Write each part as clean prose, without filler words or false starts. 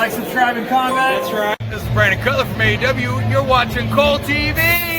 Like, subscribe, and comment. That's right. This is Brandon Cutler from AEW. You're watching Cole TV.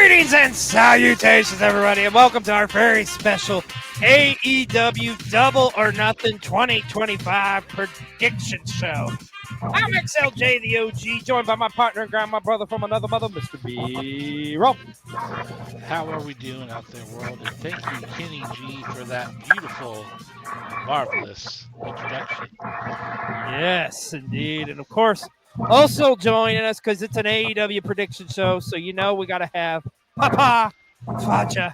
Greetings and salutations, everybody, and welcome to our very special AEW Double or Nothing 2025 prediction show. I'm Xlj the Og, joined by my partner and grandma brother from another mother, Mr. B-Roll. How are we doing out there, world? And thank you, Kenny G, for that beautiful, marvelous introduction. Yes, indeed. And of course, also joining us, because it's an AEW prediction show, so you know we got to have Papa Facha,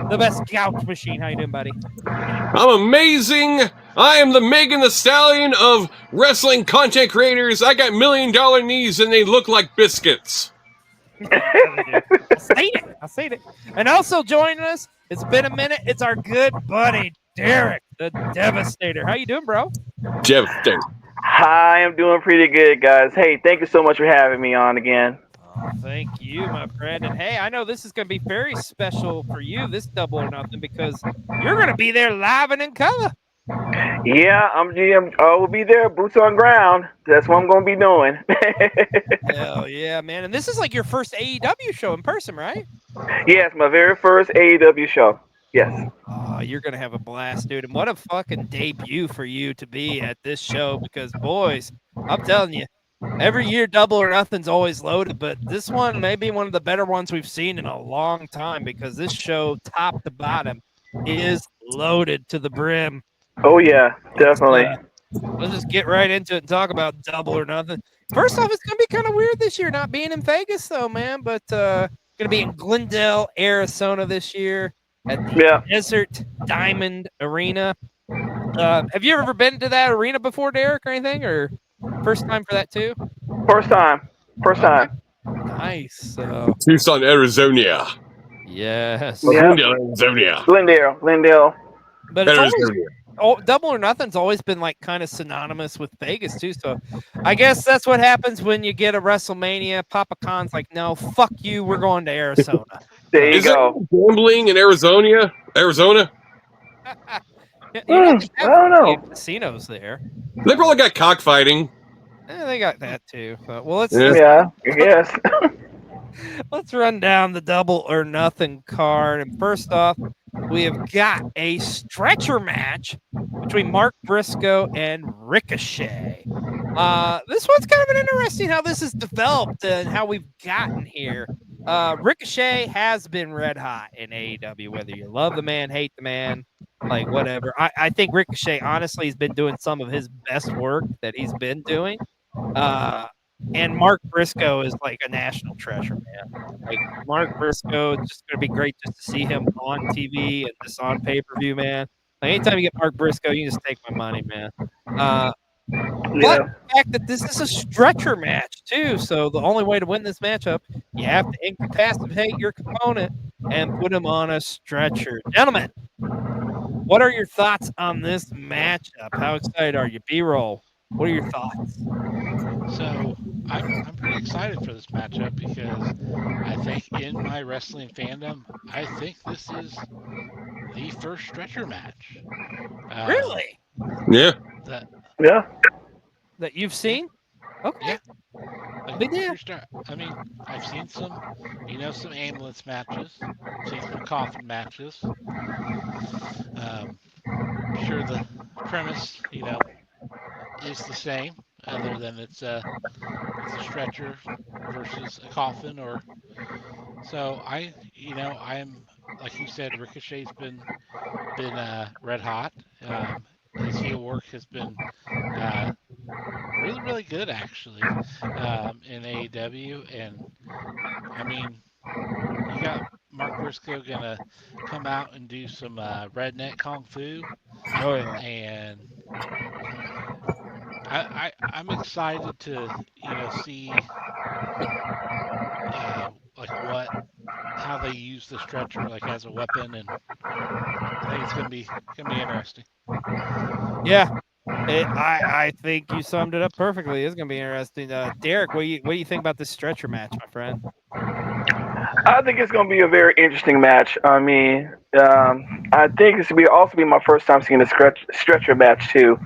the best Gout Machine. How you doing, buddy? I'm amazing. I am the Megan the Stallion of wrestling content creators. I got $1 million knees and they look like biscuits. I seen it. And also joining us, it's been a minute, it's our good buddy, Derrick the Devastator. How you doing, bro? Devastator. Hi, I'm doing pretty good, guys. Hey, thank you so much for having me on again. Oh, thank you, my friend. And hey, I know this is going to be very special for you, this Double or Nothing, because you're going to be there live and in color. Yeah, I will be there, boots on ground. That's what I'm going to be doing. Hell yeah, man. And this is like your first AEW show in person, right? Yes, my very first AEW show. Yes. Oh, you're going to have a blast, dude. And what a fucking debut for you to be at this show, because, boys, I'm telling you, every year Double or Nothing's always loaded, but this one may be one of the better ones we've seen in a long time, because this show, top to bottom, is loaded to the brim. Oh, yeah, definitely. Let's just get right into it and talk about Double or Nothing. First off, it's going to be kind of weird this year not being in Vegas, though, man, but going to be in Glendale, Arizona this year at the Desert Diamond Arena. Have you ever been to that arena before, Derrick, or anything, or first time for that too? First time. Nice. Tucson, Arizona. Yes. Yeah. Arizona. Glendale. But it's always, Double or Nothing's always been like kind of synonymous with Vegas too. So I guess that's what happens when you get a WrestleMania. Papa Khan's like, no, fuck you. We're going to Arizona. There you go. Gambling in Arizona? I don't know. Casinos there. They probably got cockfighting. They got that too. But, well, let's Yes. let's run down the Double or Nothing card. And first off, we have got a stretcher match between Mark Briscoe and Ricochet. This one's kind of an interesting how this is developed and how we've gotten here. Ricochet has been red hot in AEW, whether you love the man, hate the man, like whatever. I think Ricochet honestly has been doing some of his best work that he's been doing. And Mark Briscoe is like a national treasure, man. Like Mark Briscoe, it's just gonna be great just to see him on TV and just on pay-per-view, man. Like anytime you get Mark Briscoe, you can just take my money, man. But the fact that this is a stretcher match too, so the only way to win this matchup, you have to incapacitate your opponent and put him on a stretcher. Gentlemen, what are your thoughts on this matchup? How excited are you? B-roll, what are your thoughts? So I'm pretty excited for this matchup because I think in my wrestling fandom, I think this is the first stretcher match. Really? Yeah. That you've seen? Okay. Yeah. Big deal. I mean, I've seen some ambulance matches, seen some coffin matches. I'm sure the premise, is the same, other than it's a stretcher versus a coffin, or so. I'm like you said, Ricochet's been red hot. His heel work has been really, really good, actually, in AEW. And, I mean, you got Mark Briscoe going to come out and do some redneck kung fu. Oh, yeah. And I'm excited to see like how they use the stretcher like as a weapon, and I think it's gonna be interesting. Yeah, I think you summed it up perfectly. It's gonna be interesting. Derek, what do you think about this stretcher match, my friend? I think it's going to be a very interesting match. I mean, I think it's going to also be my first time seeing a stretcher match too.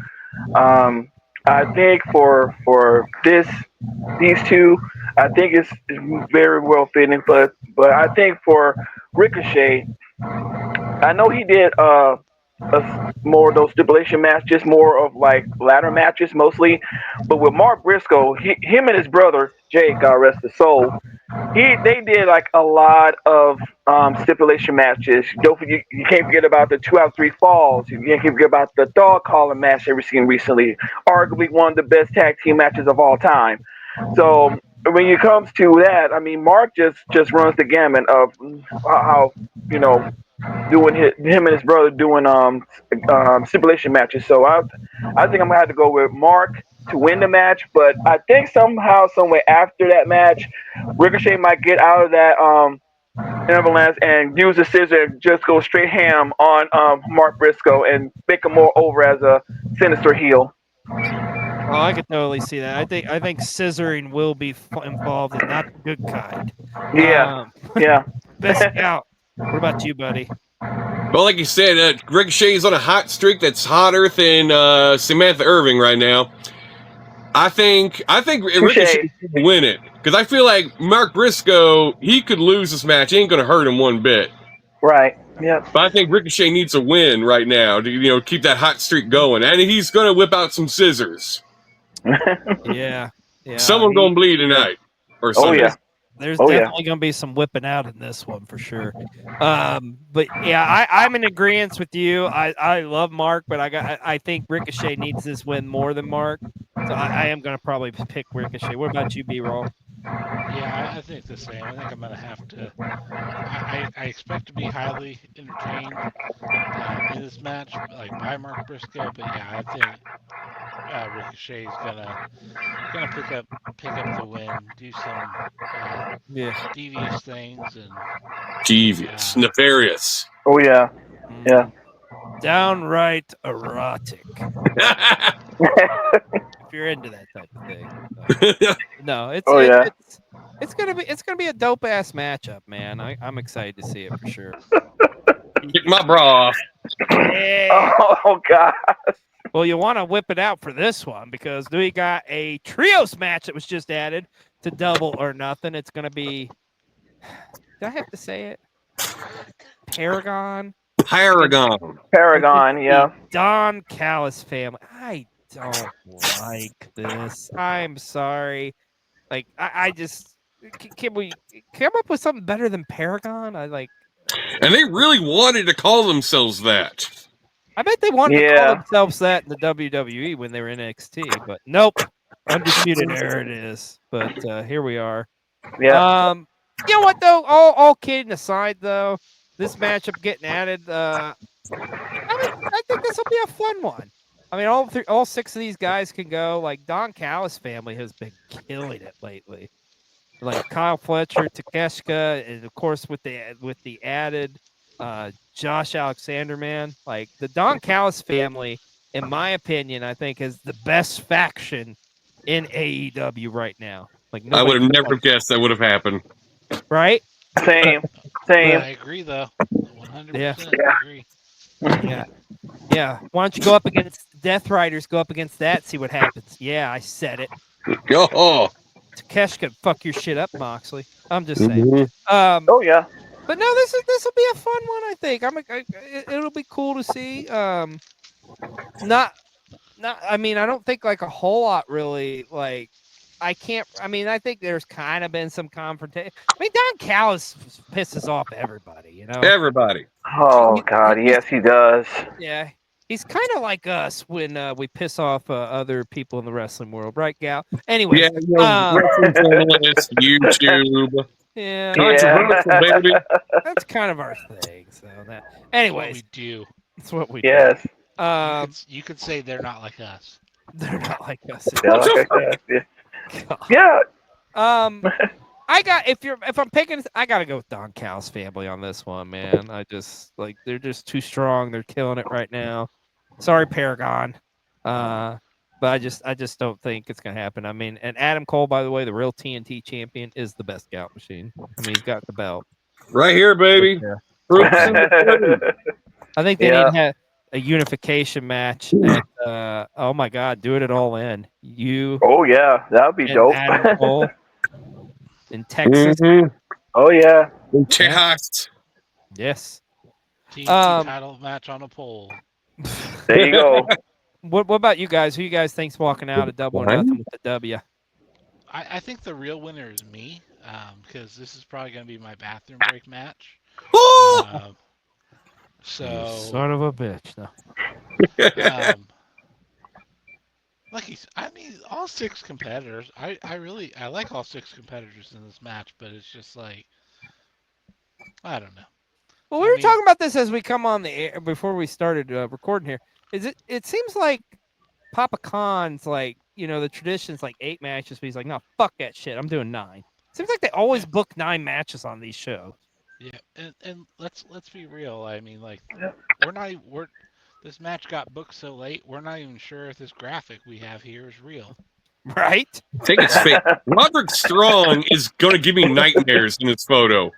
Um, I think for these two, I think it's very well fitting. But I think for Ricochet, I know he did more of those stipulation matches, more of like ladder matches mostly. But with Mark Briscoe, him and his brother Jake, God rest his soul, they did like a lot of stipulation matches. Don't forget, you can't forget about the 2 out of 3 falls. You can't forget about the dog collar match that we've seen recently. Arguably one of the best tag team matches of all time. So when it comes to that, I mean, Mark just runs the gamut of how doing him and his brother doing stipulation matches. So I think I'm gonna have to go with Mark to win the match, but I think somehow, someway after that match, Ricochet might get out of that ambulance and use the scissor and just go straight ham on Mark Briscoe and make him more over as a sinister heel. Oh, I could totally see that. I think scissoring will be involved, and not the good kind. Yeah, yeah. Best out. What about you, buddy? Well, like you said, Ricochet's on a hot streak that's hotter than Samantha Irving right now. I think Ricochet should win it because I feel like Mark Briscoe, he could lose this match. It ain't gonna hurt him one bit. Right. Yep. But I think Ricochet needs a win right now to keep that hot streak going, and he's gonna whip out some scissors. Yeah. Someone gonna bleed tonight or something. Oh yeah. There's definitely going to be some whipping out in this one for sure. But yeah, I'm in agreement with you. I love Mark, but I think Ricochet needs this win more than Mark. So I am going to probably pick Ricochet. What about you, B-Roll? Yeah, I think the same. I think I'm going to have to. I expect to be highly entertained in this match, like by Mark Briscoe. But yeah, I think Ricochet is gonna pick up the win, do some devious things and devious, nefarious. Oh yeah, yeah. Downright erotic. If you're into that type of thing. No, it's gonna be a dope ass matchup, man. I'm excited to see it for sure. Kick my bra off. Yeah. Oh god. Well, you want to whip it out for this one because we got a trios match that was just added to Double or Nothing. It's going to be, do I have to say it? Paragon, yeah. Don Callis family. I don't like this. I'm sorry. Like, I just, can we come up with something better than Paragon? And they really wanted to call themselves that. I bet they wanted to call themselves that in the WWE when they were in NXT, but nope. Undisputed Era it is. But here we are. Yeah. You know what though? All kidding aside though, this matchup getting added. I think this will be a fun one. I mean, all 6 of these guys can go. Like Don Callis family has been killing it lately. Like Kyle Fletcher, Takeshita, and of course with the added Josh Alexander, man. Like the Don Callis family, in my opinion, I think is the best faction in AEW right now. Like I would have never guessed that would have happened. Right? Same. I agree, though. 100%. Yeah. I agree. Yeah. Why don't you go up against Death Riders? Go up against that, see what happens. Yeah, I said it. Oh. Takeshita, fuck your shit up, Moxley. I'm just saying. Mm-hmm. Oh yeah. But no, this will be a fun one. I think it'll be cool to see. Not. I mean, I don't think like a whole lot really. Like, I think there's kind of been some confrontation. I mean, Don Callis pisses off everybody. You know. Everybody. Oh God, yes, he does. Yeah. He's kind of like us when we piss off other people in the wrestling world, right, Gal? Anyway, wrestling journalists, YouTube. Yeah, baby. That's kind of our thing. So that, anyways, we do. That's what we do. Yes. You could say they're not like us. They're not like us. Yeah, okay, yeah. If I'm picking, I gotta go with Don Callis family on this one, man. They're just too strong. They're killing it right now. Sorry, Paragon. But I just don't think it's gonna happen. I mean, and Adam Cole, by the way, the real TNT champion, is the best Gout Machine. I mean, he's got the belt Right here, baby. Yeah. Proofs in the pudding. I think they need to have a unification match. Oh my God, do it at All In. You Oh yeah, that would be and dope. Adam Cole in Texas. Mhm. Oh yeah. Texas. Yes. TNT title match on a pole. There you go. What about you guys? Who you guys think's walking out of Double or Nothing with the W? I think the real winner is me, because this is probably going to be my bathroom break match. So You son of a bitch. No. I mean, all 6 competitors. I like all 6 competitors in this match, but it's just like, I don't know. Well, we were talking about this as we come on the air before we started recording here. It seems like Papa Khan's like, the tradition's like 8 matches, but he's like, no, fuck that shit. I'm doing 9. Seems like they always book 9 matches on these shows. Yeah, and let's be real. I mean, like, this match got booked so late, we're not even sure if this graphic we have here is real. Right? Take its fate. Roderick Strong is going to give me nightmares in this photo.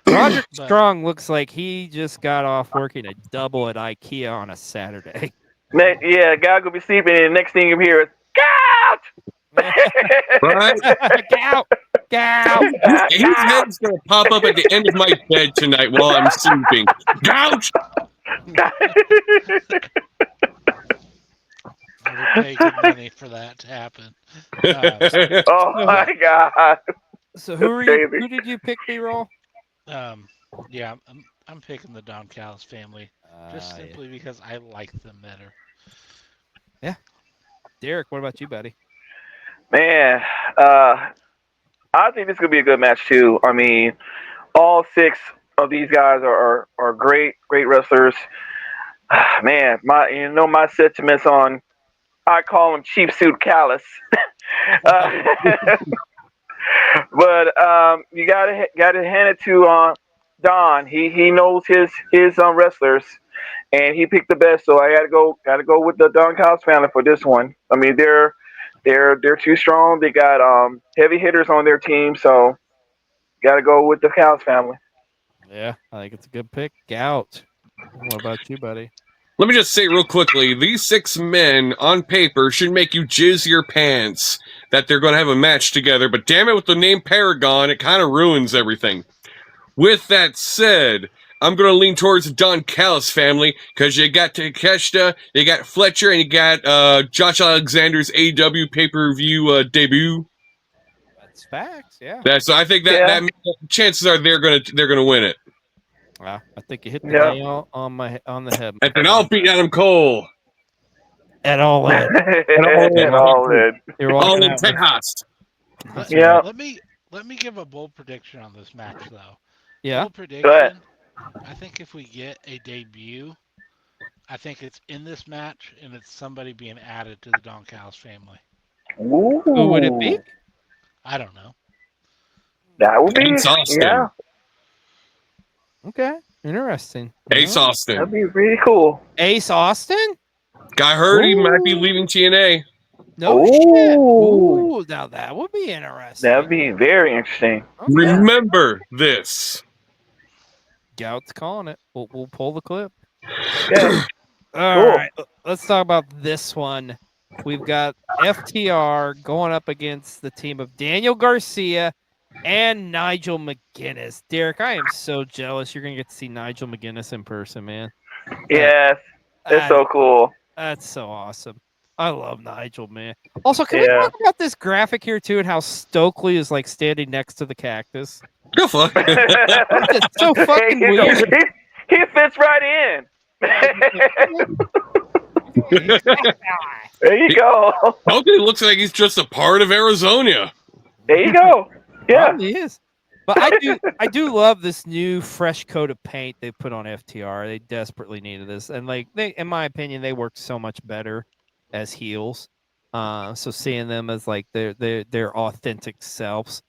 Roderick Strong looks like he just got off working a double at IKEA on a Saturday. Yeah, guy gonna be sleeping, and the next thing you hear is Gout! Right? Gout! His head's going to pop up at the end of my bed tonight while I'm sleeping. Gout! I would pay good money for that to happen. Oh my God! So who did you pick, B-Roll? Yeah, I'm picking the Don Callis family just simply because I like them better. Yeah. Derek, what about you, buddy? Man, I think this could be a good match too. I mean, all 6 of these guys are great wrestlers. Man, my sentiments on, I call him cheap suit Callis. But you gotta hand it to Don. He knows his wrestlers, and he picked the best. So I gotta go with the Don Callis family for this one. I mean, they're too strong. They got heavy hitters on their team, so gotta go with the Callis family. Yeah, I think it's a good pick. Gout. What about you, buddy? Let me just say real quickly, these 6 men on paper should make you jizz your pants that they're going to have a match together, but damn it, with the name Paragon, it kind of ruins everything. With that said, I'm going to lean towards the Don Callis family, because you got Takeshita, you got Fletcher, and you got Josh Alexander's AEW pay-per-view debut. That's facts, yeah. So I think that chances are they're gonna win it. Wow, I think you hit the nail on the head. And then I'll beat Adam Cole. At All In. All in. You're All walking in out with- Texas. Yeah. Let me give a bold prediction on this match, though. Yeah. Bold prediction. I think if we get a debut, I think it's in this match, and it's somebody being added to the Don Callis family. Ooh. Who would it be? I don't know. That would be Ace Austin. Yeah. Okay, interesting. Ace Austin. That'd be really cool. Ace Austin? I heard he might be leaving TNA. No shit. Ooh, now that would be interesting. That'd be very interesting. Okay. Remember this. Gout's calling it. We'll pull the clip. Yeah. All right, let's talk about this one. We've got FTR going up against the team of Daniel Garcia and Nigel McGuinness. Derek, I am so jealous. You're going to get to see Nigel McGuinness in person, man. Yes. It's so cool. That's so awesome. I love Nigel, man. Also, can we talk about this graphic here, too, and how Stokely is, like, standing next to the cactus? Go fuck. It's so fucking weird. He fits right in. There you go. Stokely looks like he's just a part of Arizona. There you go. Yeah. He is. But I do love this new fresh coat of paint they put on FTR. They desperately needed this, and like they, in my opinion, they work so much better as heels. So seeing them as like their authentic selves.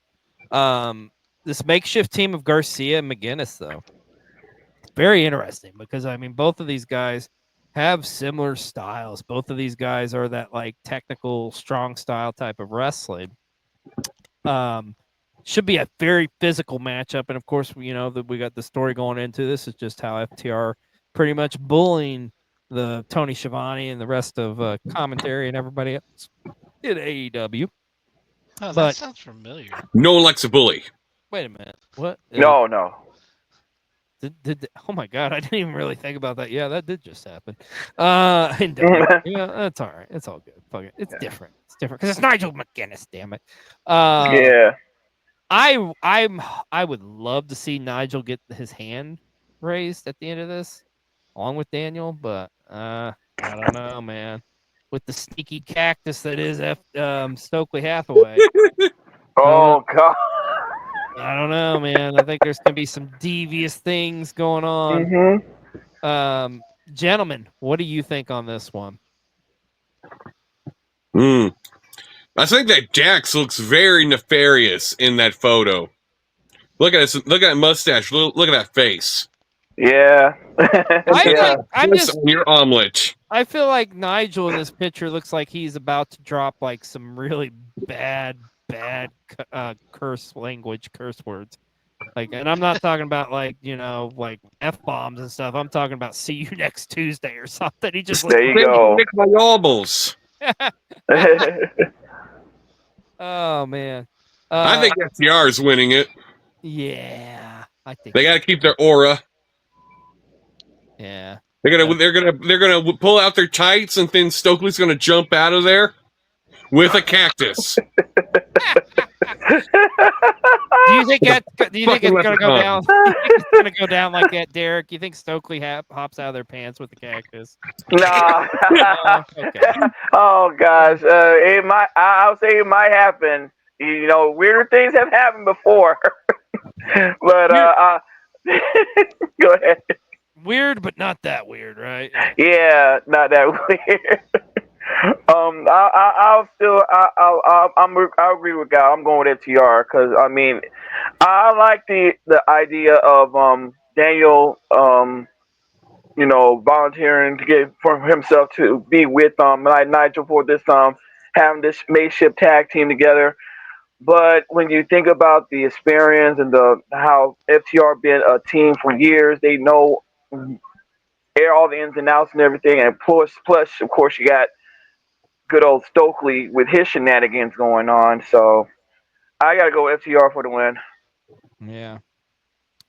This makeshift team of Garcia and McGinnis, though, very interesting because I mean both of these guys have similar styles. Both of these guys are that like technical, strong style type of wrestling. Should be a very physical matchup, and of course, you know that we got the story going into this is just how FTR pretty much bullying the Tony Schiavone and the rest of commentary and everybody else in AEW. Oh, that But sounds familiar. No one likes a bully. wait a minute, what? No. Did oh my god, I didn't even really think about that. Yeah, that did just happen. Yeah, that's all right. It's all good. Fuck it. It's different. It's different because it's Nigel McGuinness. Damn it. Yeah. I would love to see Nigel get his hand raised at the end of this, along with Daniel, but I don't know, man. With the sneaky cactus that is Stokely Hathaway, Oh God. I don't know, man. I think there's gonna be some devious things going on. Mm-hmm. Gentlemen, what do you think on this one? I think that Jax looks very nefarious in that photo. Look at this. Look at that mustache. Look at that face. Yeah. I'm just on your omelet. I feel like Nigel in this picture looks like he's about to drop like some really bad curse words. Like, and I'm not talking about like, you know, like F-bombs and stuff. I'm talking about see you next Tuesday or something. He just There you go. Pick my elbows. Oh man. I think FTR is winning it. Yeah, I think They got to keep their aura. Yeah. They're gonna pull out their tights, and then Stokely's gonna jump out of there with a cactus. Do you think it's gonna go down? Do you think it's gonna go down like that, Derek? You think Stokely hops out of their pants with the cactus? Nah. Okay. Oh gosh, it might. I'll say it might happen. You know, weirder things have happened before. But go ahead. Weird, but not that weird, right? Yeah, not that weird. I'll agree with Guy. I'm going with FTR because I mean, I like the idea of Daniel you know, volunteering to get for himself to be with like Nigel for this having this makeshift tag team together. But when you think about the experience and the how FTR been a team for years, they know all the ins and outs and everything. And plus, of course, you got good old Stokely with his shenanigans going on. So I gotta go FTR for the win. Yeah.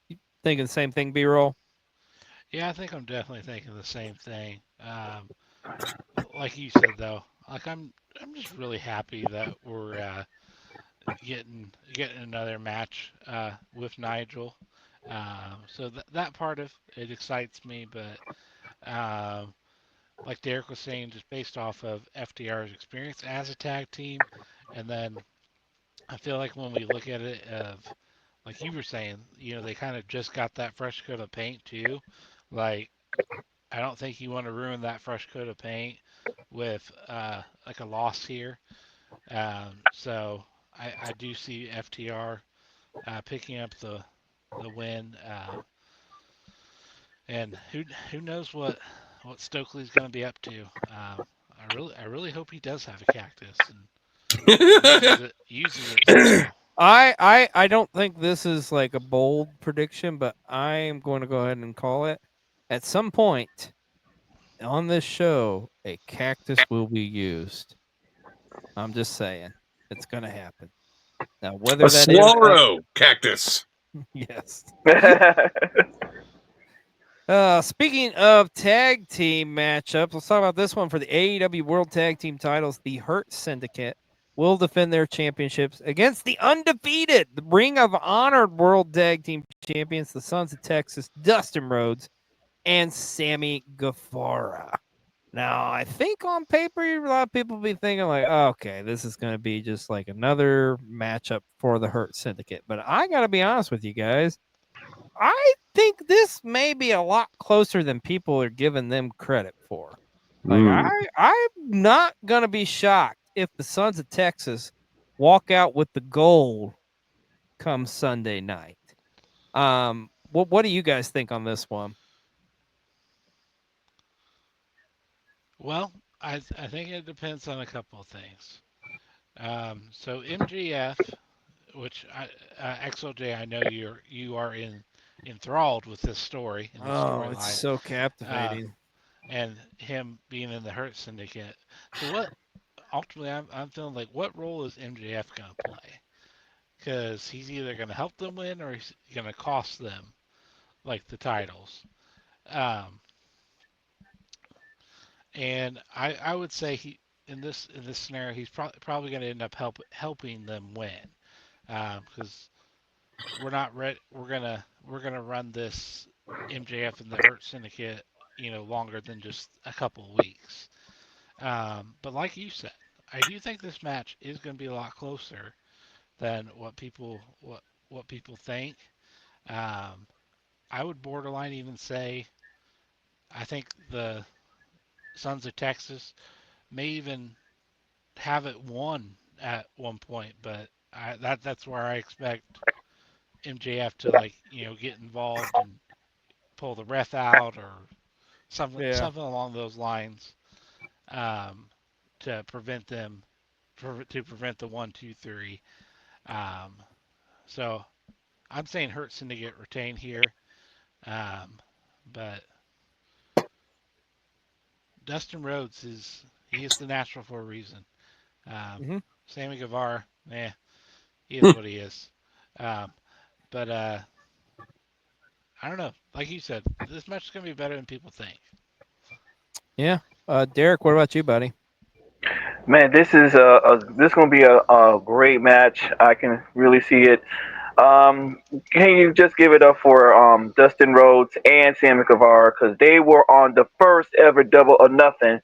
You thinking the same thing, B-roll? Yeah, I think I'm definitely thinking the same thing. Like you said though, like I'm just really happy that we're getting another match with Nigel. So that part of it excites me, but like Derek was saying, just based off of FDR's experience as a tag team, and then I feel like when we look at it of like you were saying, you know, they kind of just got that fresh coat of paint too. Like I don't think you want to ruin that fresh coat of paint with like a loss here. So I do see FTR picking up the win, and who knows what Stokely's going to be up to. I really hope he does have a cactus and uses it somehow. I don't think this is like a bold prediction, but I am going to go ahead and call it. At some point on this show, a cactus will be used. I'm just saying, it's going to happen. Now, whether A that Swallow cactus. yes. Speaking of tag team matchups, let's talk about this one for the AEW World Tag Team titles. The Hurt Syndicate will defend their championships against the undefeated the Ring of Honor World Tag Team champions, the Sons of Texas, Dustin Rhodes and Sammy Guevara. Now, I think on paper, a lot of people be thinking like, oh, okay, this is going to be just like another matchup for the Hurt Syndicate. But I got to be honest with you guys. I think this may be a lot closer than people are giving them credit for. Like, I'm not going to be shocked if the Sons of Texas walk out with the gold come Sunday night. What do you guys think on this one? Well, I think it depends on a couple of things. So MGF, which Xlj, I know you are enthralled with this story and this Oh, it's storyline, so captivating. and him being in the Hurt Syndicate. So what? Ultimately, I'm feeling like, what role is MJF gonna play? Because he's either gonna help them win or he's gonna cost them, like the titles. Um, and I would say he in this scenario he's probably going to end up helping them win, because we're not ready. We're gonna run this MJF and the Hurt Syndicate, longer than just a couple of weeks. But like you said, I do think this match is going to be a lot closer than what people think. Um, I would borderline even say I think the Sons of Texas may even have it won at one point, but that's where I expect MJF to get involved and pull the ref out or something along those lines, um, to prevent the 1, 2, 3. Um, so I'm saying Hurt Syndicate retain here, but Dustin Rhodes is the natural for a reason. Sammy Guevara, he is what he is. But I don't know. Like you said, this match is going to be better than people think. Yeah. Derek, what about you, buddy? Man, this is this gonna be a great match. I can really see it. Can you just give it up for Dustin Rhodes and Sammy Guevara, because they were on the first ever Double or Nothing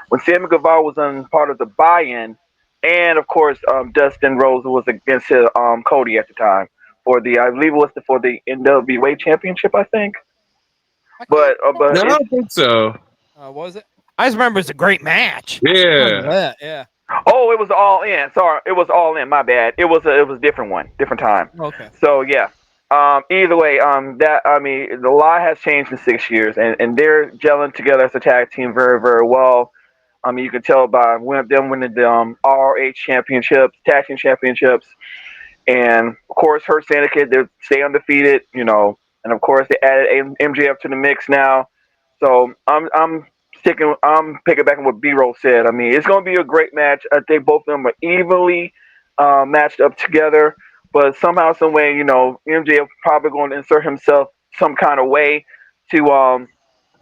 when Sammy Guevara was on part of the buy-in, and of course Dustin Rhodes was against Cody at the time for the, I believe it was for the NWA Championship, I think. But No, I it's, don't think so. Was it? I just remember it's a great match. Yeah. Yeah. oh, it was All In. Sorry, it was All In. My bad. It was a different one, different time. Okay. So yeah. Either way, that, I mean, the lot has changed in 6 years, and they're gelling together as a tag team very, very well. I mean, you can tell by them winning the ROH championships, tag team championships, and of course, Hurt Syndicate, they stay undefeated, and of course they added MJF to the mix now. So I'm piggybacking what B-Roll said. I mean, it's going to be a great match. I think both of them are evenly matched up together, but somehow, some way, MJF probably going to insert himself some kind of way to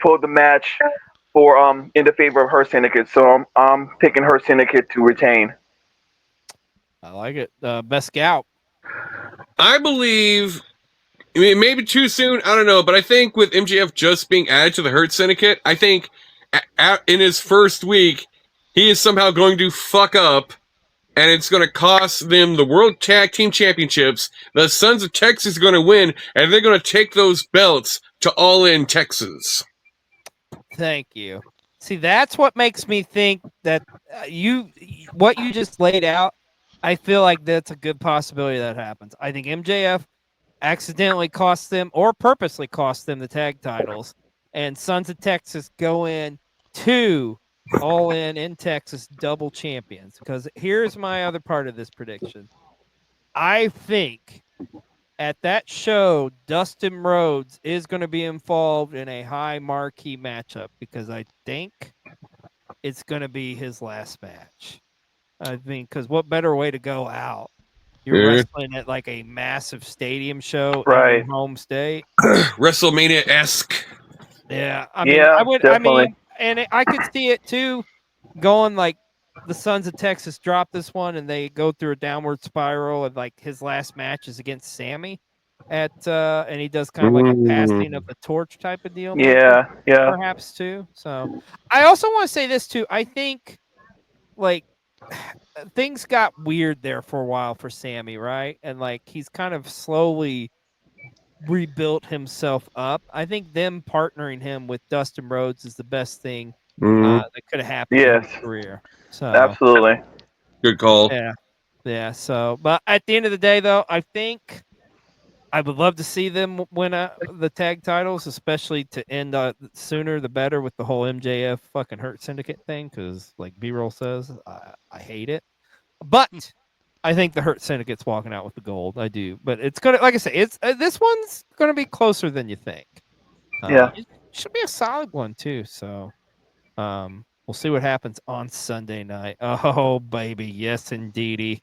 pull the match for in the favor of Hurt Syndicate. So I'm picking Hurt Syndicate to retain. I like it. Best Gout. I believe, I mean, maybe too soon, I don't know, but I think with MJF just being added to the Hurt Syndicate, I think in his first week, he is somehow going to fuck up, and it's going to cost them the World Tag Team Championships. The Sons of Texas are going to win, and they're going to take those belts to All In Texas. Thank you. See, that's what makes me think that what you just laid out, I feel like that's a good possibility that happens. I think MJF accidentally cost them or purposely cost them the tag titles, and Sons of Texas go in to All in Texas double champions. Because here's my other part of this prediction. I think at that show, Dustin Rhodes is going to be involved in a high marquee matchup, because I think it's going to be his last match. I mean, because what better way to go out? You're wrestling at like a massive stadium show in your home state. WrestleMania-esque. Yeah, I mean, Yeah, definitely. I could see it too, going like the Sons of Texas drop this one and they go through a downward spiral, and like his last match is against Sammy. at and he does kind of like a passing of the torch type of deal, maybe Yeah, yeah. perhaps too. So I also want to say this too. I think like things got weird there for a while for Sammy, right? And like he's kind of slowly rebuilt himself up. I think them partnering him with Dustin Rhodes is the best thing that could have happened to Yes, his career. So absolutely. Good call. yeah. So, but at the end of the day, though, I think I would love to see them win the tag titles, especially to end sooner the better with the whole MJF fucking Hurt Syndicate thing. Because, like B-roll says, I hate it. But I think the Hurt Syndicate's walking out with the gold. I do, but it's gonna, like I say, it's this one's gonna be closer than you think. Yeah. It should be a solid one too. So, we'll see what happens on Sunday night. Oh baby, yes indeedy.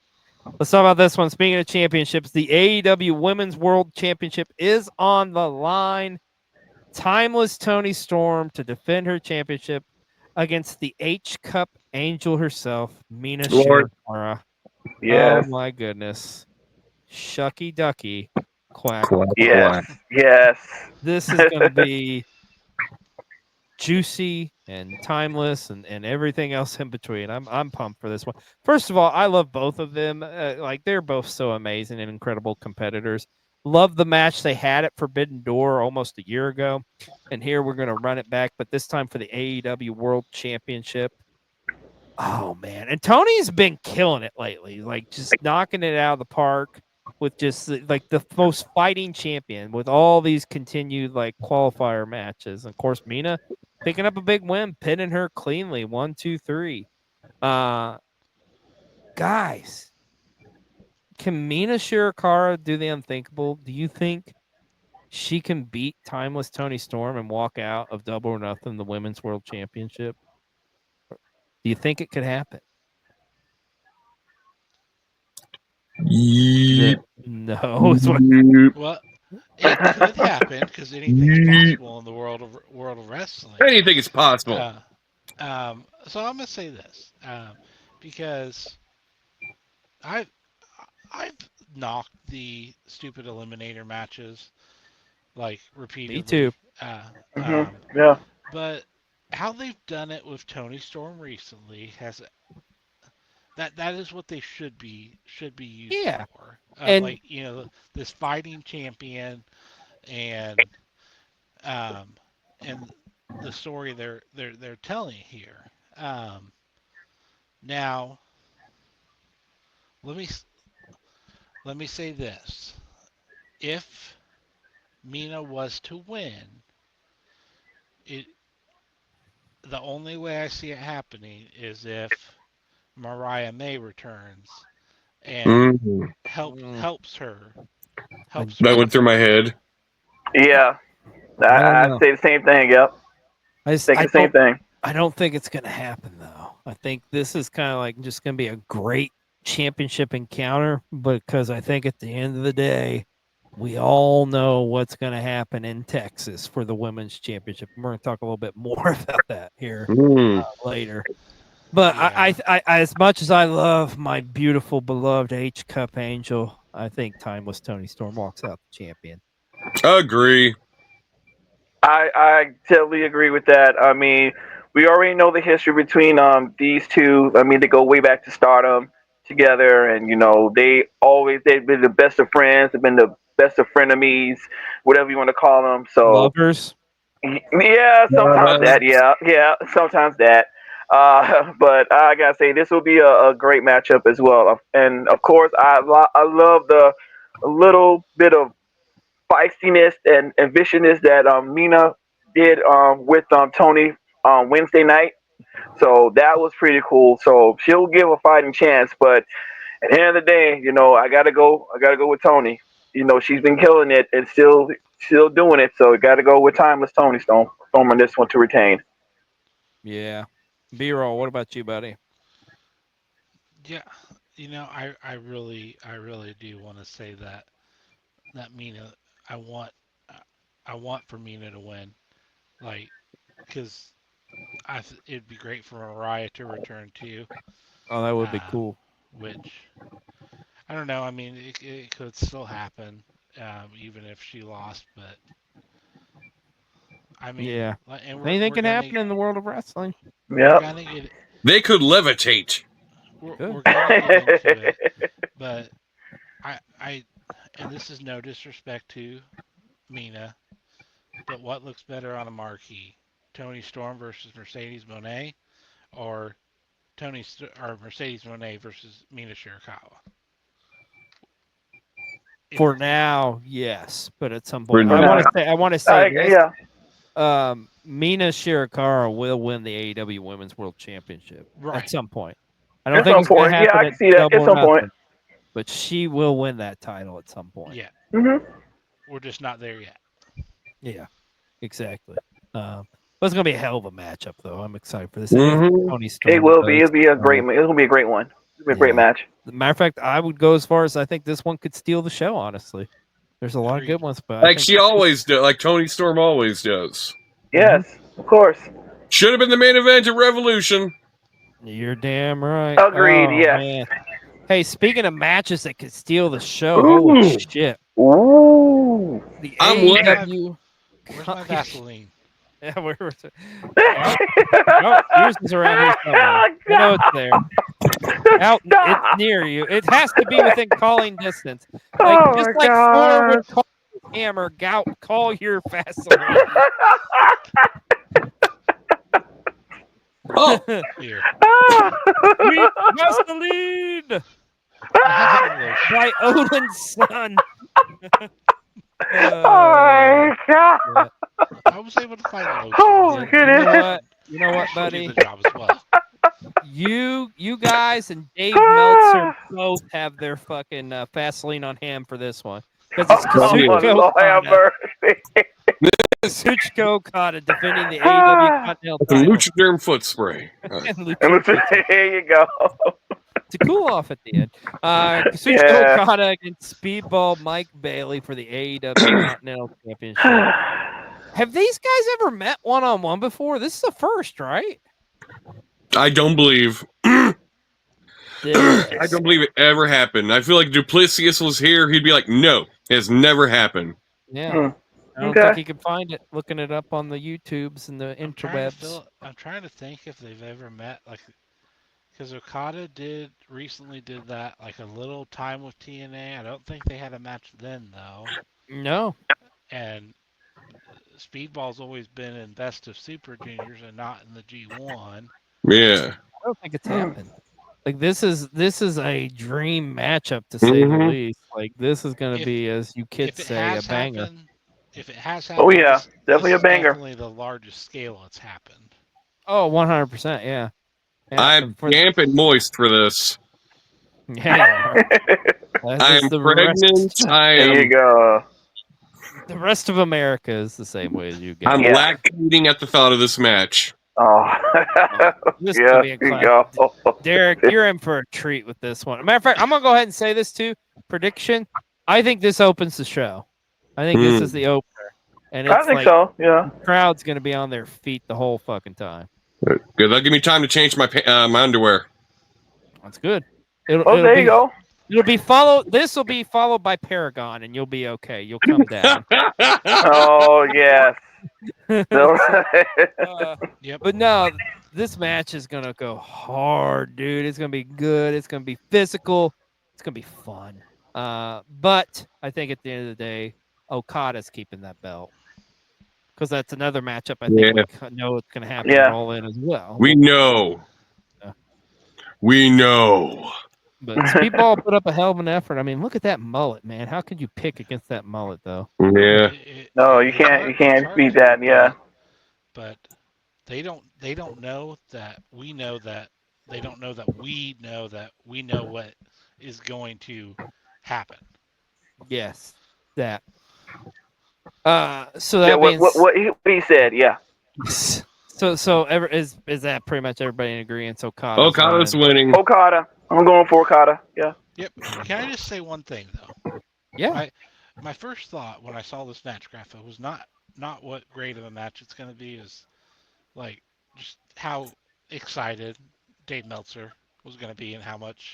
Let's talk about this one. Speaking of championships, the AEW Women's World Championship is on the line. Timeless Tony Storm to defend her championship against the H Cup Angel herself, Mina Lord. Shirokara. Yes. Oh my goodness. Shucky ducky. Quack. Yes. Yes. This is going to be juicy and timeless and everything else in between. I'm pumped for this one. First of all, I love both of them. Like they're both so amazing and incredible competitors. Love the match they had at Forbidden Door almost a year ago. And here we're going to run it back, but this time for the AEW World Championship. Oh man. And Tony's been killing it lately, like just knocking it out of the park with just like the most fighting champion with all these continued like qualifier matches. Of course, Mina picking up a big win, pinning her cleanly. 1, 2, 3. Guys, can Mina Shirokara do the unthinkable? Do you think she can beat Timeless Tony Storm and walk out of Double or Nothing, the Women's World Championship? Do you think it could happen? Yeep. No, it's what Yeep. Well, it could happen because anything's possible in the world of wrestling. Anything is possible. So I'm gonna say this because I've I've knocked the stupid eliminator matches like repeatedly. Me too. Yeah. But how they've done it with Tony Storm recently has that is what they should be used Yeah. for. And Like this fighting champion and um and the story they're telling here. Now let me let me say this: if Mina was to win, it the only way I see it happening is if Mariah May returns and helps her That went through my head. Yeah. I don't I know. say the same thing. Yep. I Think the same thing. I don't think it's going to happen though. I think this is kind of like just going to be a great championship encounter because I think at the end of the day, we all know what's going to happen in Texas for the women's championship. We're going to talk a little bit more about that here later. But Yeah. I, as much as I love my beautiful, beloved H Cup Angel, I think Timeless Tony Storm walks out the champion. Agree. I totally agree with that. I mean, we already know the history between these two. I mean, they go way back to Stardom together, and they've been the best of friends. They've been the best of frenemies, whatever you want to call them. So Lovers. yeah, sometimes that. Yeah, yeah, sometimes that. But I gotta say, this will be a great matchup as well. And of course, I love the a little bit of feistiness and viciousness that Mina did with Tony Wednesday night. So that was pretty cool. So she'll give a fighting chance, but at the end of the day, I gotta go. I gotta go with Tony. She's been killing it and still doing it. So gotta go with Timeless Tony Storm on this one to retain. Yeah. B-roll, what about you, buddy? Yeah. I really do want to say that Mina, I want I want for Mina to win, like, because it'd be great for Mariah to return too. Oh, that would be Uh, cool. which I don't know. I mean, it could still happen. even if she lost. But I mean, Yeah. and Anything we're can gonna happen in the world of wrestling. we're Yep. gonna get They could levitate. we're gonna get into it. But I and this is no disrespect to Mina, but what looks better on a marquee? Tony Storm versus Mercedes Moné, or or Mercedes Moné versus Mina Shirakawa? For now, yes, but at some For point, now. I want to say this. Yeah. Mina Shirakawa will win the AEW Women's World Championship Right. at some point. I don't At think some it's going to point. Yeah, happen I at can see that. Double At or some point. Nothing, but she will win that title at some point. Yeah, Mhm. we're just not there yet. Yeah, exactly. But it's going to be a hell of a matchup, though. I'm excited for this. Mhm. Tony Storm It will be. does, It'll be a great. It's gonna be a great one. It'll be a great yeah. match. As a matter of fact, I would go as far as I think this one could steal the show. Honestly, there's a lot of Agreed. good ones, but I Like think she always does. Like Tony Storm always does. Yes, of course. Should have been the main event of Revolution. you're damn right. Agreed. Oh, Yes. man. Hey, speaking of matches that could steal the show, Ooh. holy shit! Ooh. The I'm what? AEW. Where's my Vaseline? Yeah, yours is around here somewhere. I know it's there. Out, it's Stop. near you. It has to be within calling distance. Like Oh just my like Thor would God. call his hammer, Gout, call your Vaseline. Oh, Here. Sweet Vaseline I have some lotion. by Odin's son. Oh my God. Yeah. I was able to find lotion. Oh, You goodness. know what? You know what, She'll do buddy? the job as well. You guys and Dave Meltzer both have their fucking Vaseline on hand for this one. Because it's Oh, Kazuchika Lord have Okada. mercy. Kazuchika Okada defending the AEW Continental some title. Luchaderm foot spray. And And Lucha there you go. to cool off at the end. Kazuchika Yeah. Okada against Speedball Mike Bailey for the AEW Continental Championship. Have these guys ever met one-on-one before? This is the first, right? I don't believe. I don't believe it ever happened. I feel like Duplessis was here. He'd be like, "No, it has never happened." Yeah. I don't Okay. think he can find it looking it up on the YouTubes and the I'm trying interwebs. to think if they've ever met, like, because Okada recently did that, like a little time with TNA. I don't think they had a match then though. No. And Speedball's always been in Best of Super Juniors and not in the G1. Yeah. I don't think it's happened. Like this is a dream matchup to say the least. Like this is gonna If be, as you kids if it say, a has banger. happened, if it has happened, Oh, yeah. this Definitely a is banger. definitely the largest scale it's happened. Oh, 100%, yeah. I'm damp and moist for this. Yeah, you are. As I is am the pregnant. rest. I There you am. go. The rest of America is the same way as you guys. I'm Yeah. lactating at the thought of this match. Oh. This Yeah, could be a there you classic. go. Derek, you're in for a treat with this one. Matter of fact, I'm gonna go ahead and say this too. Prediction: I think this opens the show. I think this is the opener, and it's I think like so. Yeah. the crowd's gonna be on their feet the whole fucking time. Good. That'll give me time to change my my underwear. That's good. It'll, Oh, it'll there be you go. it'll be followed. This will be followed by Paragon, and you'll be okay. You'll come down. Oh, yes. Yep. But no, this match is gonna go hard, dude. It's gonna be good. It's gonna be physical. It's gonna be fun. But I think at the end of the day, Okada's keeping that belt because that's another matchup. I think we know it's gonna happen at All In as well. We know. Yeah. We know. But Speedball put up a hell of an effort. I mean, look at that mullet, man. How could you pick against that mullet, though? Yeah. No, you can't. You can't beat that. Yeah. But they don't know that we know that they don't know that we know that we know what is going to happen. Yes, that. So that Yeah. means What he said. Yeah. so is that pretty much everybody in agreement? Okada's winning. Okada. I'm going for Okada. Yeah. Yep. Can I just say one thing though? Yeah. My first thought when I saw this match graphic was not what great of a match it's going to be, is like just how excited Dave Meltzer was going to be and how much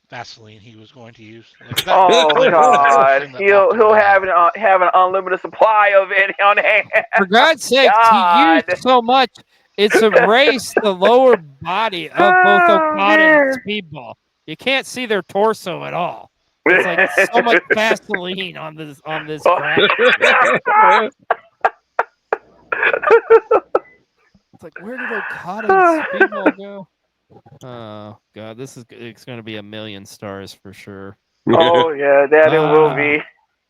Vaseline he was going to use. Like, Oh that God, thing that he'll popped in my have head. an unlimited supply of it on hand. For God's sake, he used God. so much. It's erased the lower body of both Oh, Okada and man. Speedball. You can't see their torso at all. It's like so much Vaseline on this crap. It's like, where did Okada and Speedball go? Oh God, it's going to be 1,000,000 stars for sure. Oh yeah, that it will be.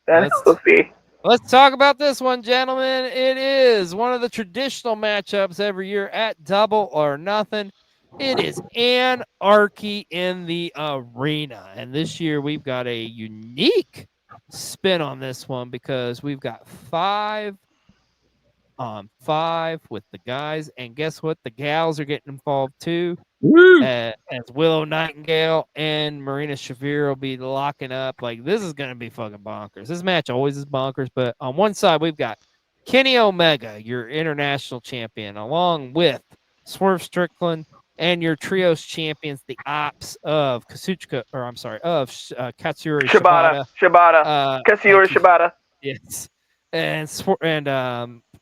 That it will be. Let's talk about this one, gentlemen. It is one of the traditional matchups every year at Double or Nothing. It is Anarchy in the Arena. And this year we've got a unique spin on this one because we've got 5 on 5 with the guys. And guess what? The gals are getting involved too. As Willow Nightingale and Marina Shafir will be locking up. Like, this is going to be fucking bonkers. This match always is bonkers, but on one side, we've got Kenny Omega, your international champion, along with Swerve Strickland and your trios champions, the Ops of Katsuyori Shibata. Katsuyori Shibata. Yes. And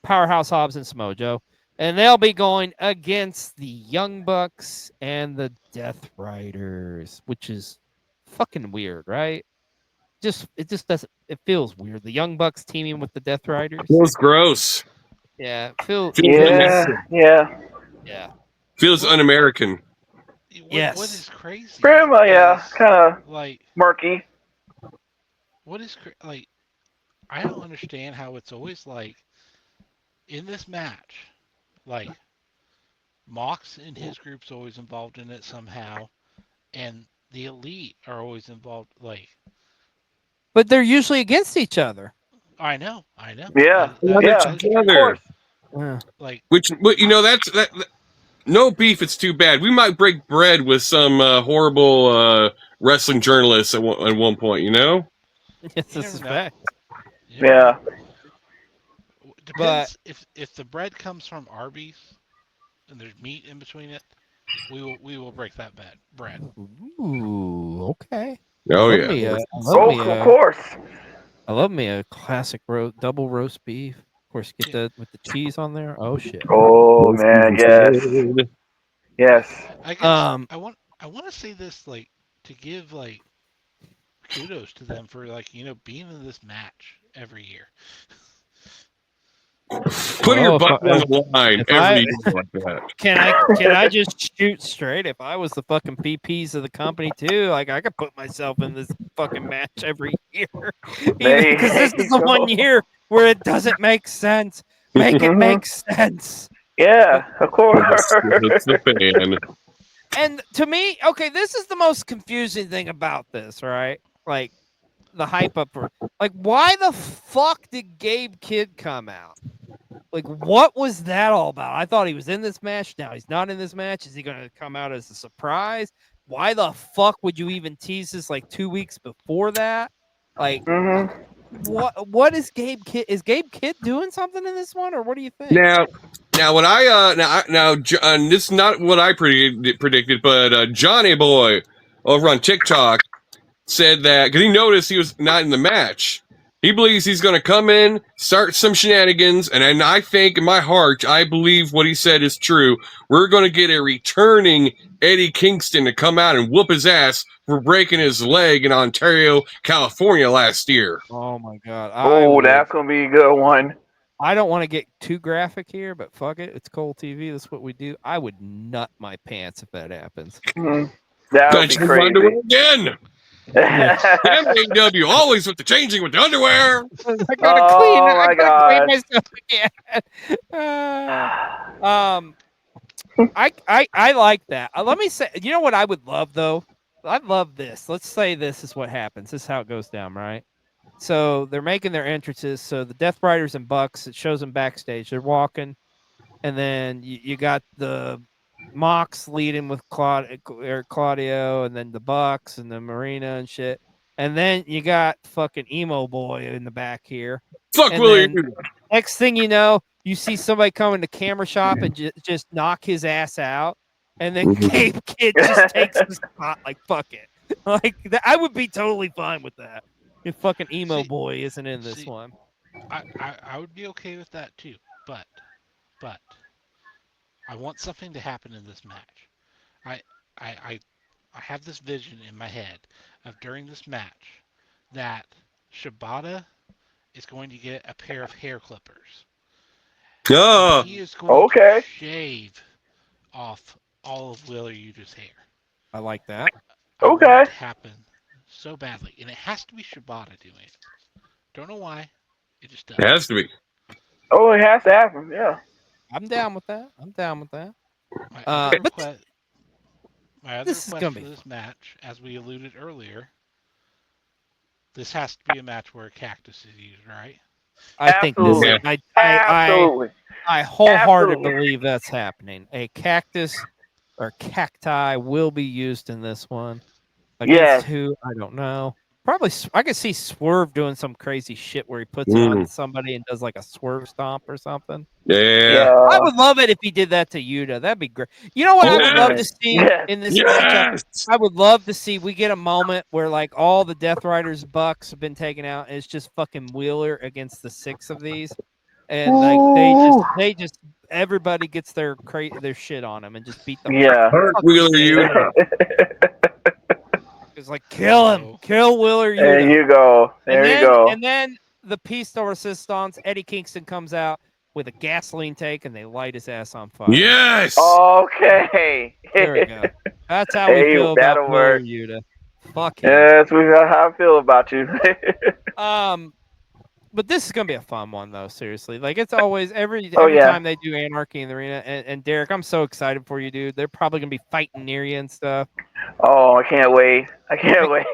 Powerhouse Hobbs and Samojo. And they'll be going against the Young Bucks and the Death Riders, which is fucking weird, right? It just doesn't. It feels weird. The Young Bucks teaming with the Death Riders. Feels gross. Yeah, Yeah. Feels un-American. Yes. What is crazy? Grandma, yeah, kind of like murky. What is like? I don't understand how it's always like in this match. Like, Mox and his group's always involved in it somehow, and the Elite are always involved. Like, but they're usually against each other. I know. Yeah, of course. Like, which that. No beef. It's too bad. We might break bread with some horrible wrestling journalists at one point. You know. Yes, this is fact. Yeah. Depends if the bread comes from Arby's and there's meat in between it, we will break that bread. Ooh, okay. Oh yeah. Of course. I love me a classic double roast beef. Of course, get that with the cheese on there. Oh shit. Oh man, yes. Yes. I guess I want to say this, like, to give like kudos to them for, like, being in this match every year. Putting your butt on the line every year like that. Can I just shoot straight? If I was the fucking PPs of the company too, like, I could put myself in this fucking match every year. Because this is the 1 year where it doesn't make sense. Make it make sense. Yeah, of course. It's the fan. And to me, okay, this is the most confusing thing about this, right? Like, the hype up for, like, why the fuck did Gabe Kidd come out? Like, what was that all about? I thought he was in this match. Now he's not in this match. Is he going to come out as a surprise? Why the fuck would you even tease this like 2 weeks before that? Like, what is Gabe Kidd? Is Gabe Kidd doing something in this one, or what do you think? Now what this is not what I predicted, but Johnny Boy over on TikTok said that because he noticed he was not in the match. He believes he's going to come in, start some shenanigans, and I think in my heart, I believe what he said is true. We're going to get a returning Eddie Kingston to come out and whoop his ass for breaking his leg in Ontario, California last year. Oh my God. That's going to be a good one. I don't want to get too graphic here, but fuck it. It's Cold TV. That's what we do. I would nut my pants if that happens. That would be crazy. Again. AEW always with the changing with the underwear. I gotta clean myself again. I like that. Let me say, you know what I would love though? I'd love this. Let's say this is what happens. This is how it goes down, right? So they're making their entrances. So the Death Riders and Bucks, it shows them backstage. They're walking, and then you got the Mox leading with Claudio, and then the Bucks and the Marina and shit. And then you got fucking Emo Boy in the back here. Fuck and Willie. Next thing you know, you see somebody come in the camera shop and just knock his ass out. And then Gabe Kidd just takes the spot like, fuck it. Like I would be totally fine with that if fucking emo See- boy isn't in this see, one. I would be okay with that too, but I want something to happen in this match. I I I, I have this vision in my head of during this match that Shibata is going to get a pair of hair clippers. Oh, He is going to Okay. shave off all of Wheeler Yuta's hair. I like that. I want Okay. it to happen so badly, and it has to be Shibata doing it. Don't know why, it just does. it has to be. Oh, it has to happen. Yeah. I'm down with that. I'm down with that. My Uh, other but request, my other this is request gonna for be this match, as we alluded earlier, this has to be a match where a cactus is used, right? I think this. Absolutely. Yeah. Absolutely. I wholeheartedly Absolutely. believe that's happening. A cactus or cacti will be used in this one. Against Yes. who? I don't know. Probably I could see Swerve doing some crazy shit where he puts it on Mm. somebody and does like a swerve stomp or something. Yeah. I Yeah. would love it if he did that to Yuta. That'd be great. You know what I would love to Yes. see Yes. in this matchup? Yes. I would love to see we get a moment where like all the Death Riders bucks have been taken out and it's just fucking Wheeler against the 6 of these. And like Ooh. they just everybody gets their shit on him and just beat the Yeah. Hurt fucking Wheeler shit out of Yuta. It's like kill him, No. kill Wheeler There Yuta. you go. There you go. And then the piece de resistance, Eddie Kingston comes out with a gasoline tank and they light his ass on fire. Yes. Okay. There we go. That's how we Hey, feel about that'll Wheeler work. Yuta. Fuck him. Yes, we got how I feel about you. But this is gonna be a fun one though. Seriously, like it's always every Oh, yeah. time they do Anarchy in the Arena. And Derek, I'm so excited for you, dude. They're probably gonna be fighting near you and stuff. Oh, I can't wait. I can't wait.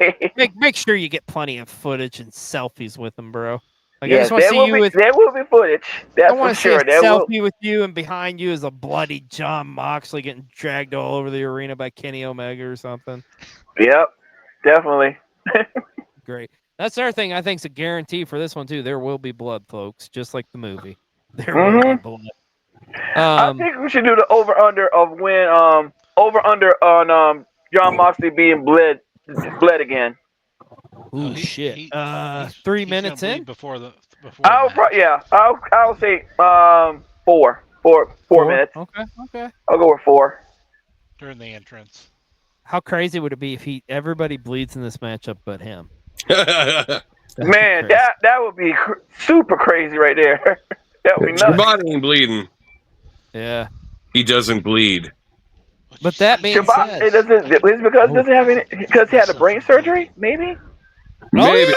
Make sure you get plenty of footage and selfies with them, bro. Like I Yes, just want to see you with. there will be footage. I That's for want to see a sure. There will. selfie with you, and behind you is a bloody John Moxley getting dragged all over the arena by Kenny Omega or something. Yep, definitely. Great. That's another thing I think is a guarantee for this one too. There will be blood, folks, just like the movie. There will be blood. I think we should do the over under of when over under on John Moxley being bled again. Ooh, No, shit. he's 3 he's minutes gonna bleed in. before the I'll match. yeah. I'll say four minutes. Okay. I'll go with 4. During the entrance. How crazy would it be if everybody bleeds in this matchup but him? Man, crazy. that would be super crazy right there. That would be nuts. Shibata ain't bleeding. Yeah. He doesn't bleed. But that being Shabbat, said, it doesn't. It's because it doesn't have any. Because he had a brain surgery, maybe. Maybe. Oh yeah,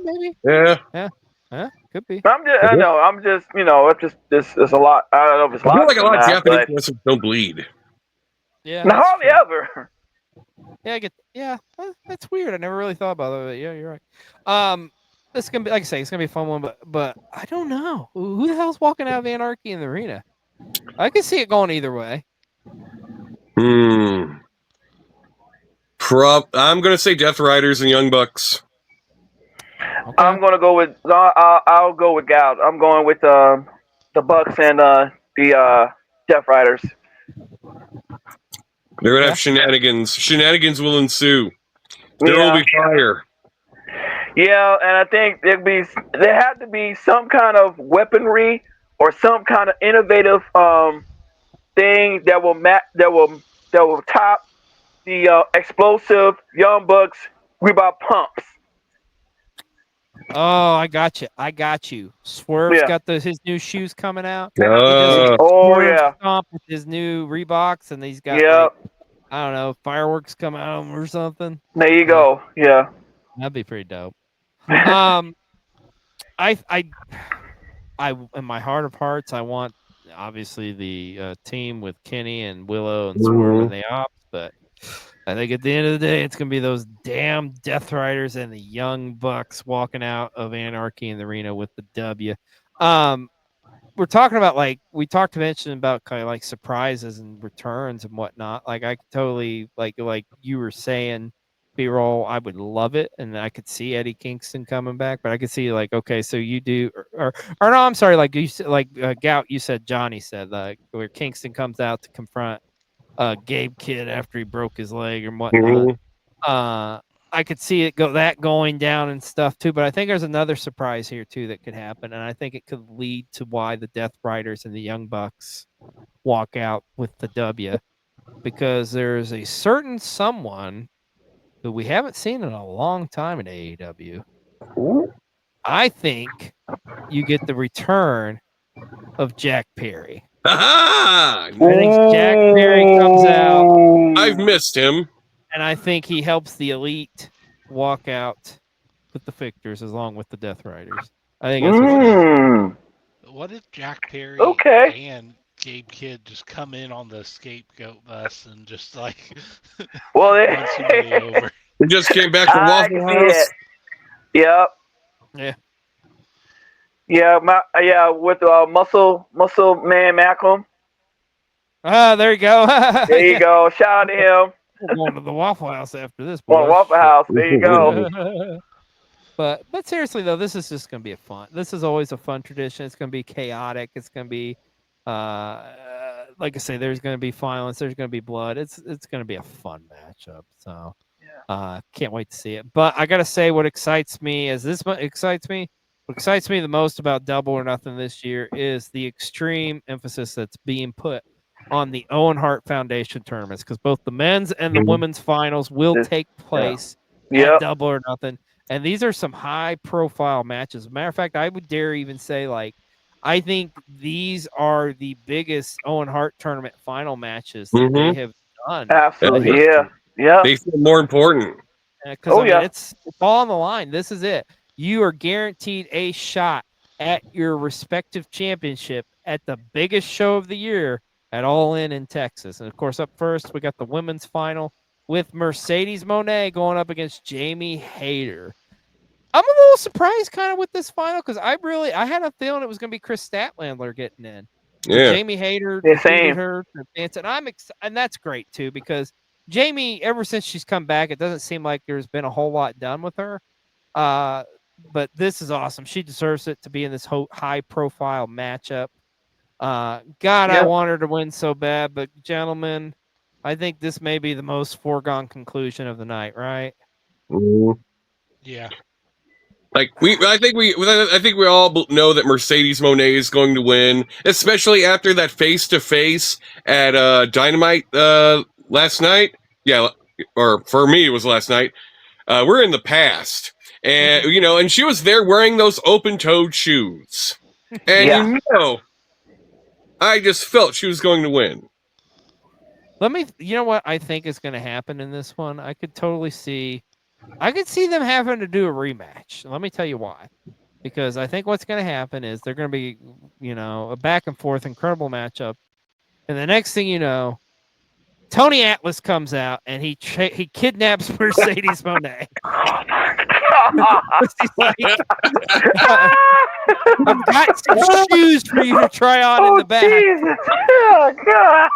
maybe. Yeah. Yeah, could be. I'm just. I know. I'm just. It's just. It's a lot. I don't know if it's I feel like a logical lot of or not, Japanese but wrestlers don't bleed. Yeah. no, that's hardly true. ever. Yeah, I get. Yeah, that's weird. I never really thought about that. But yeah, you're right. This is gonna be, like I say, it's gonna be a fun one. But I don't know who the hell's walking out of Anarchy in the Arena. I can see it going either way. I'm gonna say Death Riders and Young Bucks. Okay. I'm gonna go with. I'll go with Gout. I'm going with the Bucks and the Death Riders. They're gonna have shenanigans. Shenanigans will ensue. There will be fire. Yeah, and I think there had to be some kind of weaponry or some kind of innovative thing that will top the explosive Young Bucks Reebok pumps. Oh, I got you. Swerve's Yeah. got his new shoes coming out. He Uh, does a Oh Swerve yeah. stomp with his new Reeboks, and he's got Yep. like I don't know fireworks come out or something. There you go. Yeah. That'd be pretty dope. I in my heart of hearts, I want obviously the team with Kenny and Willow and Swerve and the Ops, but I think at the end of the day, it's gonna be those damn Death Riders and the Young Bucks walking out of Anarchy in the Arena with the W. We're talking about we mentioned about kind of like surprises and returns and whatnot. Like I could totally like you were saying, B-roll. I would love it, and I could see Eddie Kingston coming back. But I could see okay, so you do or no, I'm sorry, like you said, Gout. You said Johnny said where Kingston comes out to confront Gabe Kidd after he broke his leg and whatnot. I could see it going down and stuff too, but I think there's another surprise here too that could happen, and I think it could lead to why the Death Riders and the Young Bucks walk out with the W, because there's a certain someone who we haven't seen in a long time in AEW. I think you get the return of Jack Perry. Ah, I think Jack Perry comes out, I've missed him. and I think he helps the Elite walk out with the victors along with the Death Riders. I think that's What if Jack Perry Okay. and Gabe Kidd just come in on the scapegoat bus and just like Well, run somebody over? He just came back from I can Waffle see House. it. Yep. Yeah. Yeah, with muscle man Malcolm. Ah, there you go. There you go. Shout out to him. We're going to the Waffle House after this, On boys. Waffle House. There you go. But seriously though, this is just gonna be this is always a fun tradition. It's gonna be chaotic. It's gonna be like I say, there's gonna be violence, there's gonna be blood. It's gonna be a fun matchup. So can't wait to see it. But I gotta say, what excites me what excites me the most about Double or Nothing this year is the extreme emphasis that's being put on the Owen Hart Foundation tournaments, because both the men's and the women's finals will take place at Double or Nothing. And these are some high profile matches. As a matter of fact, I would dare even say, like, I think these are the biggest Owen Hart tournament final matches that they have done. Absolutely. Yeah. They feel more important. Because it's all on the line. This is it. You are guaranteed a shot at your respective championship at the biggest show of the year at All In Texas. And of course, up first, we got the women's final with Mercedes Moné going up against Jamie Hayter. I'm a little surprised kind of with this final, because I had a feeling it was going to be Chris Statlander getting in. Yeah. Jamie Hayter defeated her to advance, and that's great too, because Jamie, ever since she's come back, it doesn't seem like there's been a whole lot done with her. But this is awesome. She deserves it to be in this high profile matchup. I want her to win so bad, but gentlemen, I think this may be the most foregone conclusion of the night, right? Yeah. Like I think we all know that Mercedes Moné is going to win, especially after that face-to-face at Dynamite last night. Yeah, or for me it was last night. We're in the past, and and she was there wearing those open-toed shoes, and I just felt she was going to win. You know what I think is going to happen in this one? I could see them having to do a rematch. Let me tell you why. Because I think what's going to happen is they're going to be, a back and forth incredible matchup. And the next thing you know, Tony Atlas comes out and he kidnaps Mercedes Moné. He's like, I've got some shoes for you to try on in the back. Jesus. Oh, God.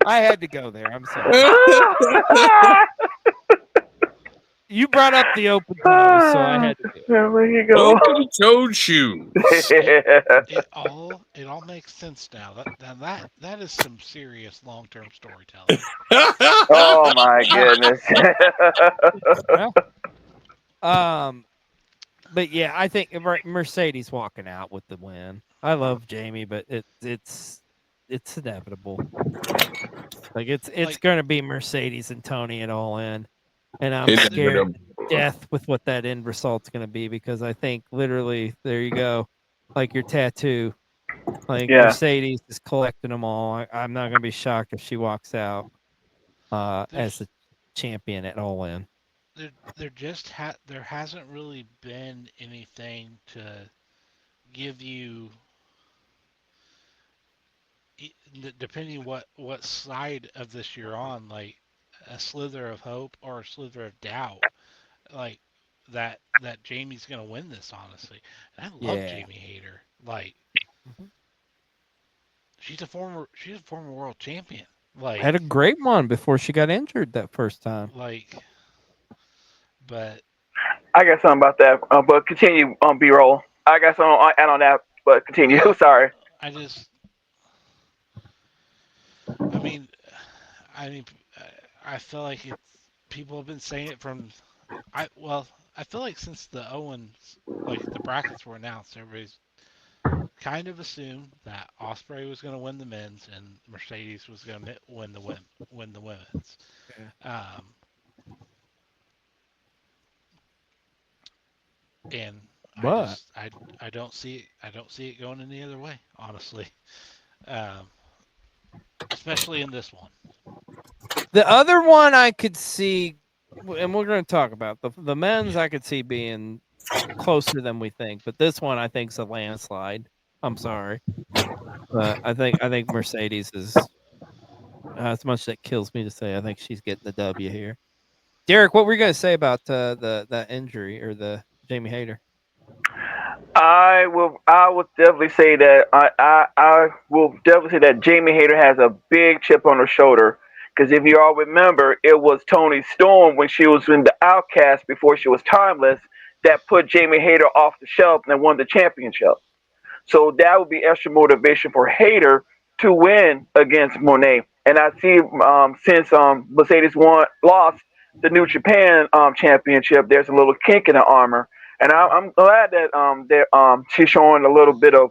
I had to go there. I'm sorry. You brought up the open toes, so I had to do it. There you go. Open-toed shoes. It all makes sense now. That is some serious long-term storytelling. Oh my goodness. But yeah, I think Mercedes walking out with the win. I love Jamie, but it's inevitable. Like it's going to be Mercedes and Tony at All In, and I'm scared to death with what that end result's going to be, because I think literally there you go, like your tattoo, like Mercedes is collecting them all. I'm not going to be shocked if she walks out as the champion at All In. There hasn't really been anything to give you, depending what side of this you're on, like a slither of hope or a slither of doubt, like that Jamie's gonna win this, honestly. And I love Jamie Hayter. Like she's a former world champion. Like had a great one before she got injured that first time. But I got something about that. But continue on B-roll. I got something to add on that, but continue. Sorry. I mean, I feel like people have been saying it from I feel like since the Owens the brackets were announced, everybody's kind of assumed that Osprey was going to win the men's and Mercedes was going to win the women's. Um, and But I don't see it going any other way, honestly. Um, especially in this one. the other one I could see, and we're going to talk about the men's, I could see being closer than we think, but this one I think is a landslide. I'm sorry, but I think Mercedes is as much as it kills me to say. I think she's getting the W here. Derek, what were you going to say about the injury or the Jamie Hayter? I will definitely say that I will definitely say that Jamie Hayter has a big chip on her shoulder. Because if you all remember, it was Toni Storm when she was in the Outcast before she was Timeless that put Jamie Hayter off the shelf and won the championship. So that would be extra motivation for Hayter to win against Monet. And I see since Mercedes lost the New Japan championship, there's a little kink in the armor, and I'm glad that she's showing a little bit of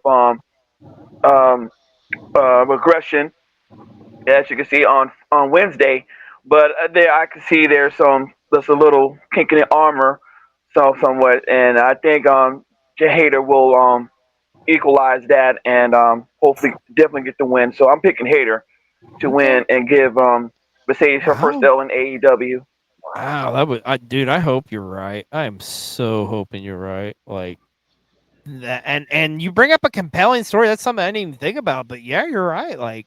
um, regression, as you can see on Wednesday. But there I can see there's a little kink in the armor, so somewhat, and I think Hayter will equalize that and hopefully definitely get the win. So I'm picking Hayter to win and give Mercedes her first L in AEW. Wow, that would, dude. I hope you're right. I am so hoping you're right. Like that, and you bring up a compelling story. That's something I didn't even think about. But yeah, you're right. Like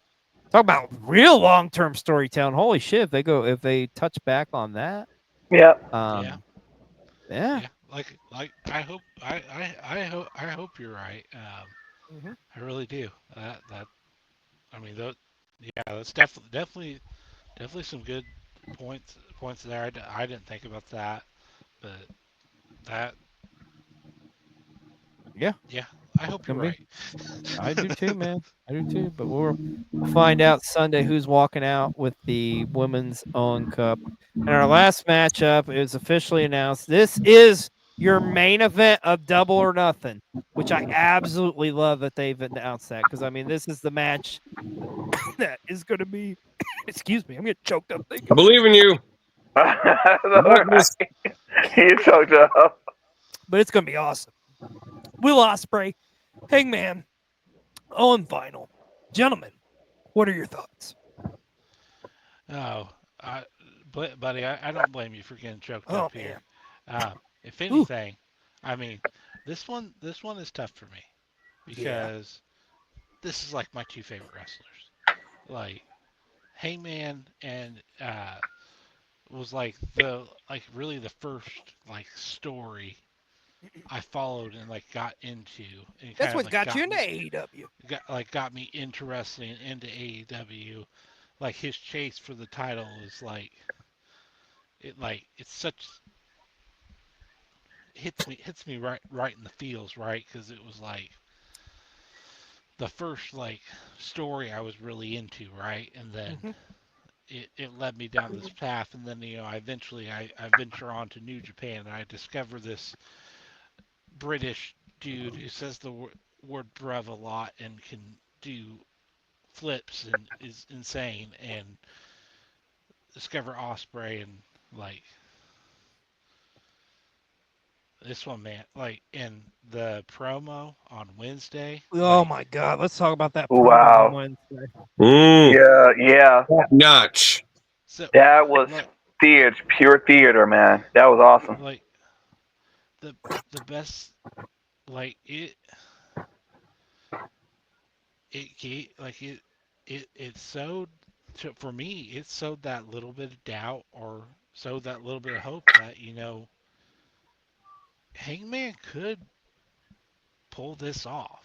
talk about real long term storytelling. Holy shit! If they touch back on that. Yeah. Yeah. Like I hope you're right. I really do. That I mean, yeah, that's definitely some good points there. I didn't think about that, but that Yeah. I hope you're Can be. right. I do too, man. I do too. But we'll find out Sunday who's walking out with the Women's Own Cup. And our last matchup is officially announced. This is your main event of Double or Nothing, which I absolutely love that they've announced that because I mean this is the match that is going to be. Excuse me, I'm getting choked up I thinking. believe in you. You choked up. But it's going to be awesome. Will Ospreay, Hangman, Owen Final, gentlemen. What are your thoughts? Oh, buddy, I don't blame you for getting choked up here. If Ooh. anything, I mean, this one is tough for me because this is like my two favorite wrestlers. Like Hangman and was really the first story I followed and got into, and That's kind of what got you into me, AEW. got me interested into AEW. Like his chase for the title is it's such hits me right in the feels, right, because it was the first story I was really into, right, and then it led me down this path, and then I venture on to New Japan, and I discover this British dude who says the word bruv a lot and can do flips and is insane, and discover Osprey and this one, man, in the promo on Wednesday. Oh my God! Let's talk about that promo Wow. on Wednesday. Yeah. Notch. So That was theater, pure theater, man. That was awesome. The best, it it sowed for me. It sowed that little bit of doubt, or sowed that little bit of hope that Hangman could pull this off.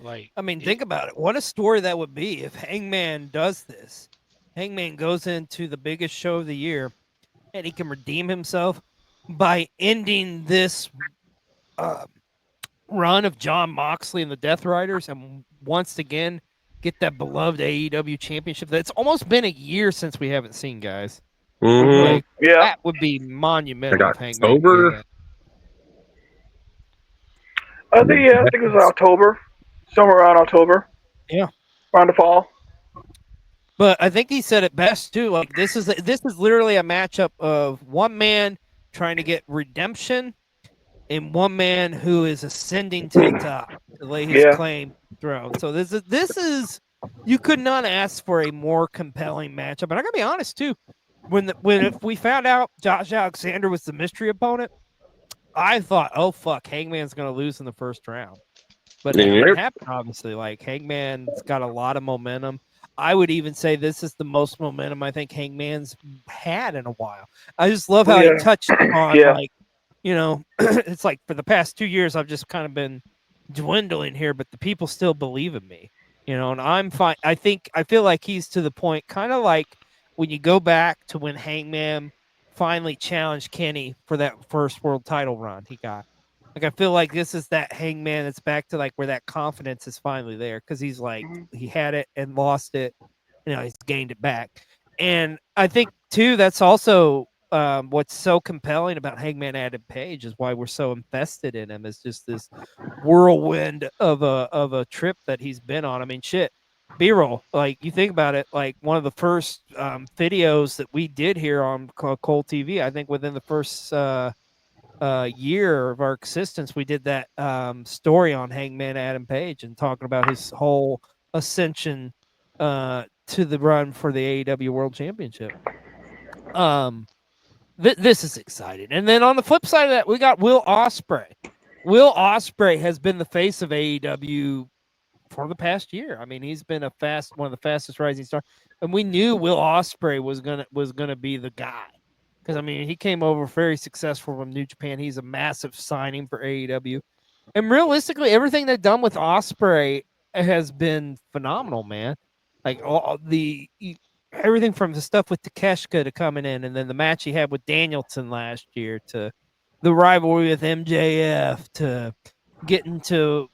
I mean, think about it. What a story that would be if Hangman does this. Hangman goes into the biggest show of the year, and he can redeem himself by ending this run of John Moxley and the Death Riders, and once again get that beloved AEW championship. That's almost been a year since we haven't seen, guys. Mhm. Like Yeah. that would be monumental. got If Hangman sober. did that. I think it was October, somewhere around October. Yeah. Around the fall. But I think he said it best too. Like this is literally a matchup of one man trying to get redemption and one man who is ascending to the top to lay his Yeah. claim throne. So this is you could not ask for a more compelling matchup. And I gotta be honest too, if we found out Josh Alexander was the mystery opponent, I thought, oh fuck, Hangman's gonna lose in the first round. But that didn't happen, obviously. Like Hangman's got a lot of momentum. I would even say this is the most momentum I think Hangman's had in a while. I just love how he touched on like, you know, it's like for the past 2 years I've just kind of been dwindling here, but the people still believe in me, you know, and I'm fine. I feel like he's to the point, kind of like when you go back to when Hangman finally challenged Kenny for that first world title run he got. Like I feel like this is that Hangman that's back to like where that confidence is finally there because he's like he had it and lost it, you know, he's gained it back. And I think too that's also what's so compelling about Hangman Adam Page is why we're so invested in him is just this whirlwind of a trip that he's been on. I mean, shit, B-roll. Like you think about it, like one of the first videos that we did here on Cole TV. I think within the first year of our existence, we did that story on Hangman Adam Page and talking about his whole ascension to the run for the AEW World Championship. This is exciting. And then on the flip side of that, we got Will Ospreay. Will Ospreay has been the face of AEW for the past year. I mean, he's been one of the fastest rising stars, and we knew Will Ospreay was gonna be the guy. Because I mean, he came over very successful from New Japan. He's a massive signing for AEW, and realistically, everything they've done with Ospreay has been phenomenal, man. Like everything from the stuff with Takeshita to coming in, and then the match he had with Danielson last year, to the rivalry with MJF, to getting to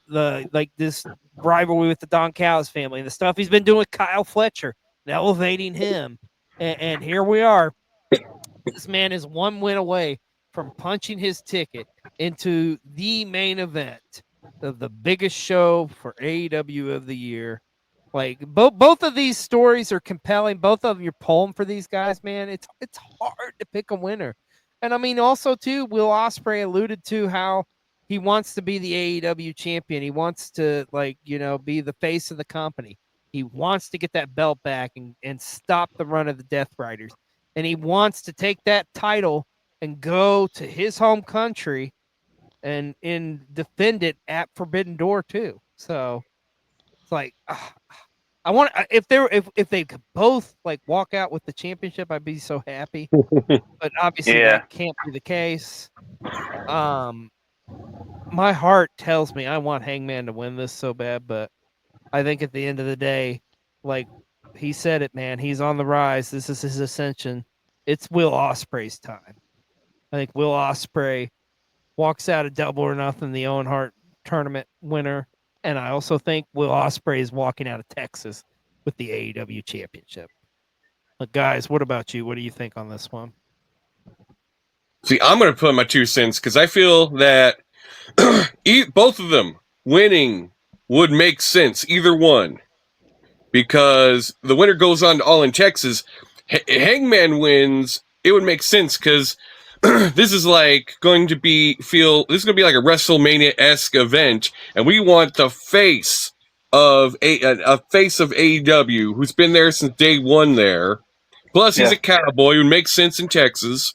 this rivalry with the Don Callis family, and the stuff he's been doing with Kyle Fletcher, and elevating him, and here we are. This man is one win away from punching his ticket into the main event of the biggest show for AEW of the year. Like both of these stories are compelling. Both of them, you're pulling for these guys, man. It's hard to pick a winner. And I mean, also too, Will Ospreay alluded to how he wants to be the AEW champion. He wants to be the face of the company. He wants to get that belt back and stop the run of the Death Riders. And he wants to take that title and go to his home country and defend it at Forbidden Door too. So it's like I want if they could both like walk out with the championship, I'd be so happy. But obviously that can't be the case. My heart tells me I want Hangman to win this so bad, but I think at the end of the day, like he said it, man, he's on the rise. This is his ascension. It's Will Ospreay's time. I think Will Ospreay walks out of Double or Nothing, the Owen Hart tournament winner. And I also think Will Ospreay is walking out of Texas with the AEW championship. But guys, what about you? What do you think on this one? See, I'm going to put my 2 cents because I feel that both of them winning would make sense, either one. Because the winner goes on to All in Texas. Hangman wins, it would make sense because this is like going to be like a WrestleMania-esque event, and we want the face of a face of AEW who's been there since day one there. Plus, he's a cowboy, who makes sense in Texas.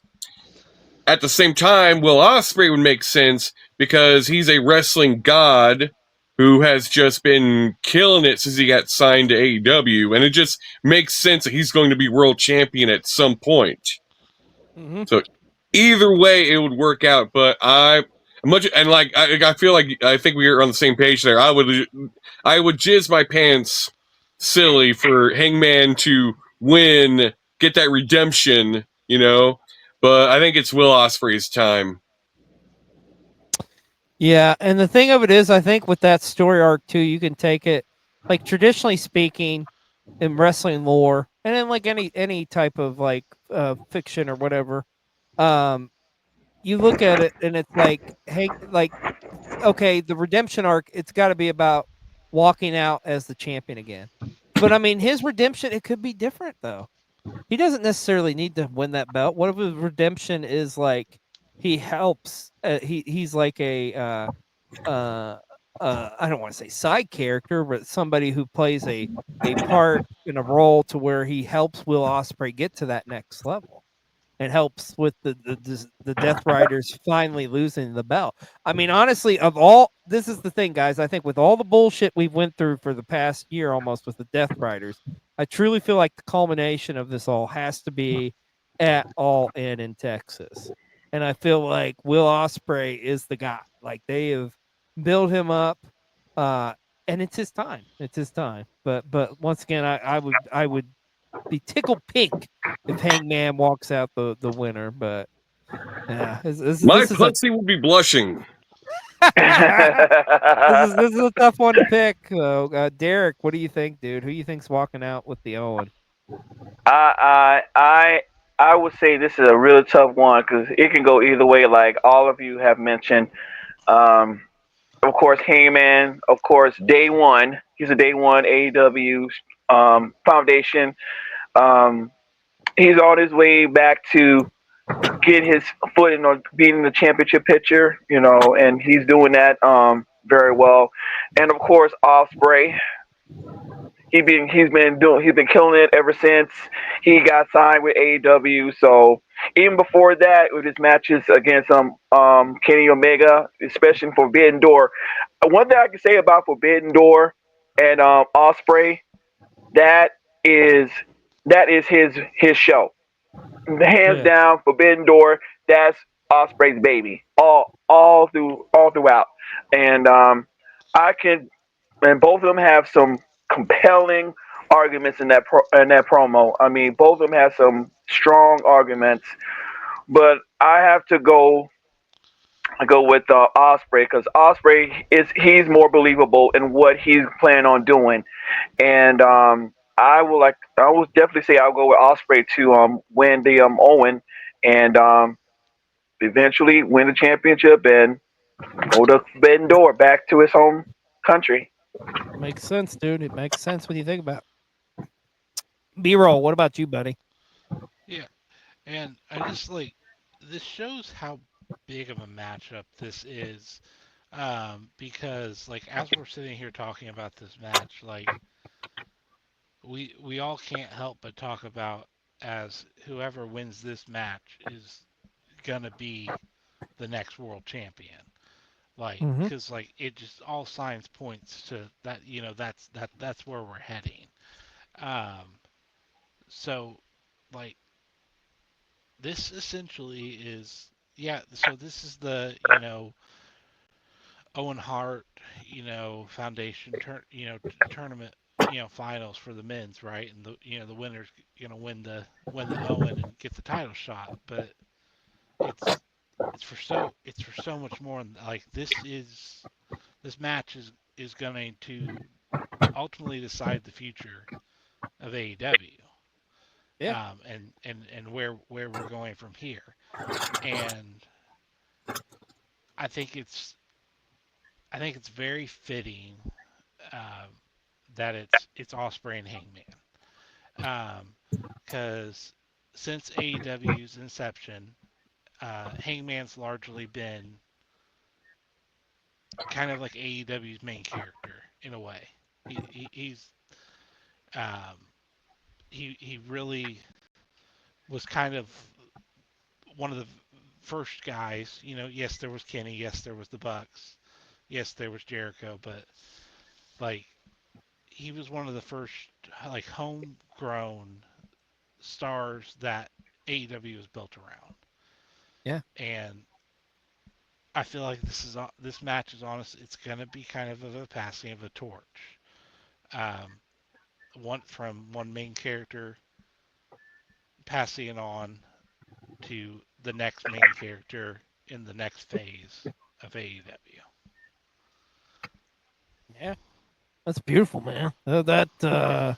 At the same time, Will Ospreay would make sense because he's a wrestling god who has just been killing it since he got signed to AEW, and it just makes sense that he's going to be world champion at some point. Mm-hmm. So either way, it would work out. But I feel like I think we are on the same page there. I would jizz my pants silly for Hangman to win, get that redemption, you know. But I think it's Will Ospreay's time. Yeah, and the thing of it is, I think with that story arc too, you can take it like traditionally speaking in wrestling lore, and in like any type of like fiction or whatever. You look at it and it's like, hey, like, okay, the redemption arc, it's got to be about walking out as the champion again. But I mean, his redemption, it could be different though. He doesn't necessarily need to win that belt. What if his redemption is like he helps? He's like a uh, I don't want to say side character, but somebody who plays a part in a role to where he helps Will Ospreay get to that next level and helps with the Death Riders finally losing the belt. I mean, honestly, of all, this is the thing, guys. I think with all the bullshit we've went through for the past year almost with the Death Riders, I truly feel like the culmination of this all has to be at All In Texas. And I feel like Will Ospreay is the guy. Like they have built him up, and it's his time. It's his time. But once again, I would be tickled pink if Hangman walks out the winner. But yeah, My this is pussy will be blushing. this is a tough one to pick. Derek, what do you think, dude? Who you think's walking out with the Owen? I would say this is a really tough one because it can go either way. Like all of you have mentioned, um, of course, Heyman, of course, day one. He's a day one AEW foundation. Um, he's on his way back to get his foot in on being the championship picture, and he's doing that very well. And of course, Osprey. He's been killing it ever since he got signed with AEW. So even before that, with his matches against Kenny Omega, especially Forbidden Door. One thing I can say about Forbidden Door and Osprey, that is his show. Hands down, Forbidden Door. That's Osprey's baby. All throughout, and I can and both of them have some compelling arguments in that promo. I mean, both of them have some strong arguments, but I have to go with Osprey because Osprey he's more believable in what he's planning on doing, and I will definitely say I'll go with Osprey to win the Owen and eventually win the championship and go to Forbidden Door back to his home country. Makes sense, dude. It makes sense when you think about it. B-roll, what about you, buddy? Yeah, and I just like this shows how big of a matchup this is, because like as we're sitting here talking about this match, like we all can't help but talk about as whoever wins this match is gonna be the next world champion. Like, Mm-hmm. because like it just all signs points to that. That's where we're heading. Um, so like this essentially is yeah. So this is the Owen Hart Foundation tournament finals for the men's, right, and the winner's win the Owen and get the title shot. But it's it's for so much more. Like this match is going to ultimately decide the future of AEW, Yeah. and where we're going from here. And I think it's I think it's very fitting, um, that it's Osprey and Hangman, because since AEW's inception, Hangman's largely been kind of like AEW's main character in a way. He's um, he really was kind of one of the first guys. Yes, there was Kenny. Yes, there was the Bucks. Yes, there was Jericho. But like he was one of the first like homegrown stars that AEW was built around. Yeah. And I feel like this match is honest. It's gonna be kind of a passing of a torch. Um, one from one main character passing it on to the next main character in the next phase of AEW. Yeah. That's beautiful, man. Yeah. A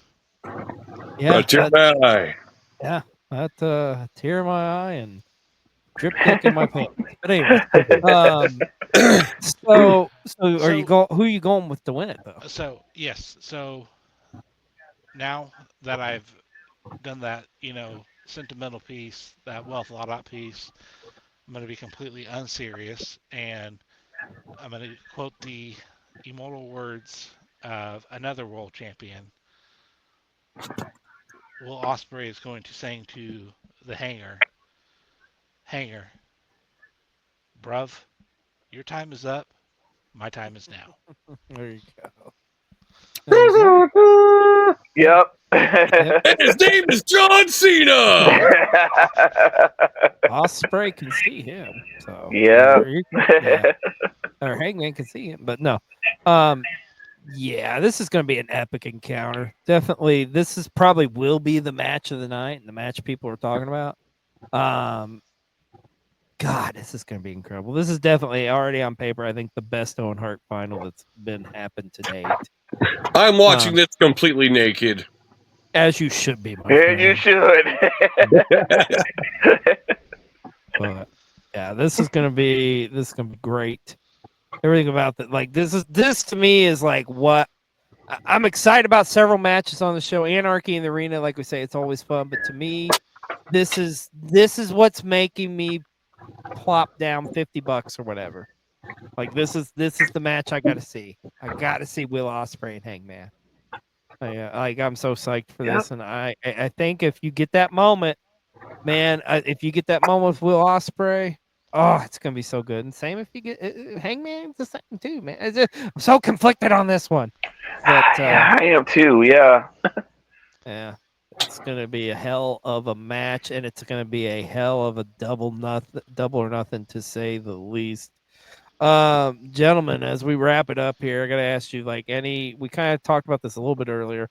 Jedi. Yeah. That tear in my eye and drip dick in my pants. But anyway, so are you who are you going with to win it though? So yes, so now that I've done that, sentimental piece, that wealth lot out piece, I'm going to be completely unserious, and I'm going to quote the immortal words of another world champion. Will Ospreay is going to sing to the Hanger, bruv, your time is up, my time is now. There you go. There you go. Yep. And his name is John Cena. Ospreay can see him, so Yeah. or Hangman can see him, but no. Yeah, this is going to be an epic encounter. Definitely, this is probably will be the match of the night and the match people are talking about. God, this is going to be incredible. This is definitely already on paper. I think the best Owen Hart final that's been happened to date. I'm watching this completely naked. As you should be, my Yeah, friend. you should. But yeah, this is gonna be great. Everything about that, like this to me is like what I'm excited about. Several matches on the show, Anarchy in the Arena, like we say, it's always fun. But to me, this is what's making me plop down $50 or whatever. Like this is the match I got to see. I got to see Will Ospreay and Hangman. I'm so psyched for this, and I think if you get that moment, man, if you get that moment with Will Ospreay, oh, it's gonna be so good. And same if you get Hangman, the same too, man. I'm so conflicted on this one, but yeah, I am too. Yeah. yeah, it's gonna be a hell of a match, and it's gonna be a hell of a double or nothing to say the least. Gentlemen, as we wrap it up here, I gotta ask you, we kind of talked about this a little bit earlier.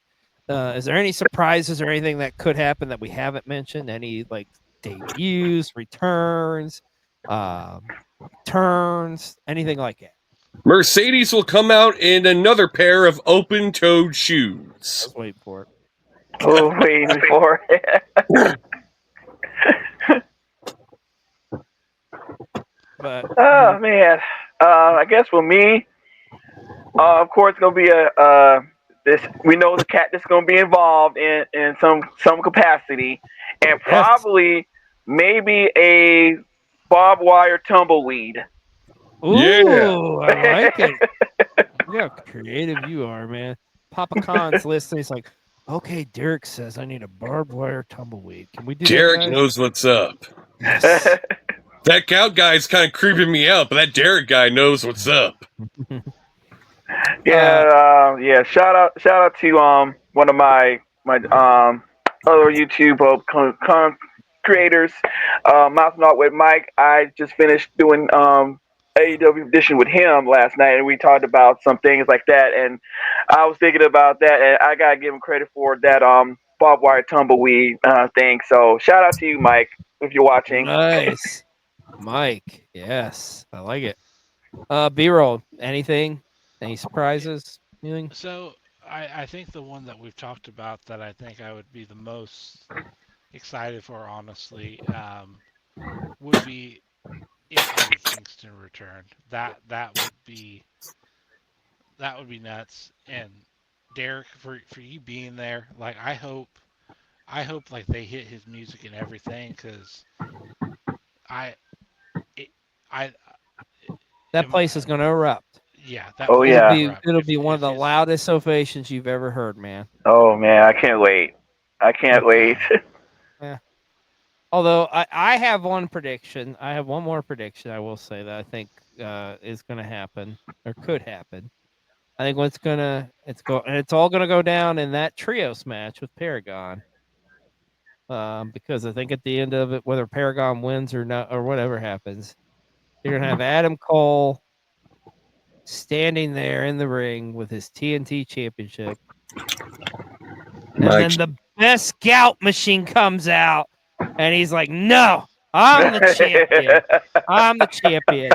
Is there any surprises or anything that could happen that we haven't mentioned? Any debuts, returns, turns, anything like that? Mercedes will come out in another pair of open-toed shoes. I was waiting for it. Oh, waiting for it. But oh man, I guess for me, of course, it's gonna be this. We know the cat that's gonna be involved in some capacity, and probably maybe a barbed wire tumbleweed. Ooh, Yeah. I like it. Look how creative you are, man. Papa Khan's listening. He's like, okay, Derrick says I need a barbed wire tumbleweed. Can we do Derrick that? knows what's up. Yes. That Gout guy's kind of creeping me out, but that Derrick guy knows what's up. Yeah. Shout out to one of my other YouTube creators, Mouthing Out with Mike. I just finished doing AEW edition with him last night, and we talked about some things like that. And I was thinking about that, and I gotta give him credit for that barbed wire tumbleweed thing. So shout out to you, Mike, if you're watching. Nice, Mike. Yes, I like it. B-roll. Anything? Any surprises? Anything? So I think the one that we've talked about that I think I would be the most excited for, honestly, would be if Eddie Kingston returned. That would be nuts. And Derrick, for you being there, like I hope like they hit his music and everything, because that place is going to erupt. Yeah. It'll be one of the loudest ovations you've ever heard, man. Oh man, I can't wait. Yeah. Although I have one prediction. I have one more prediction. I will say that I think is going to happen or could happen. I think it's all going to go down in that trios match with Paragon. Because I think at the end of it, whether Paragon wins or not, or whatever happens, you're going to have Adam Cole standing there in the ring with his TNT championship. And then the best Gout Machine comes out and he's like, no, I'm the champion. I'm the champion.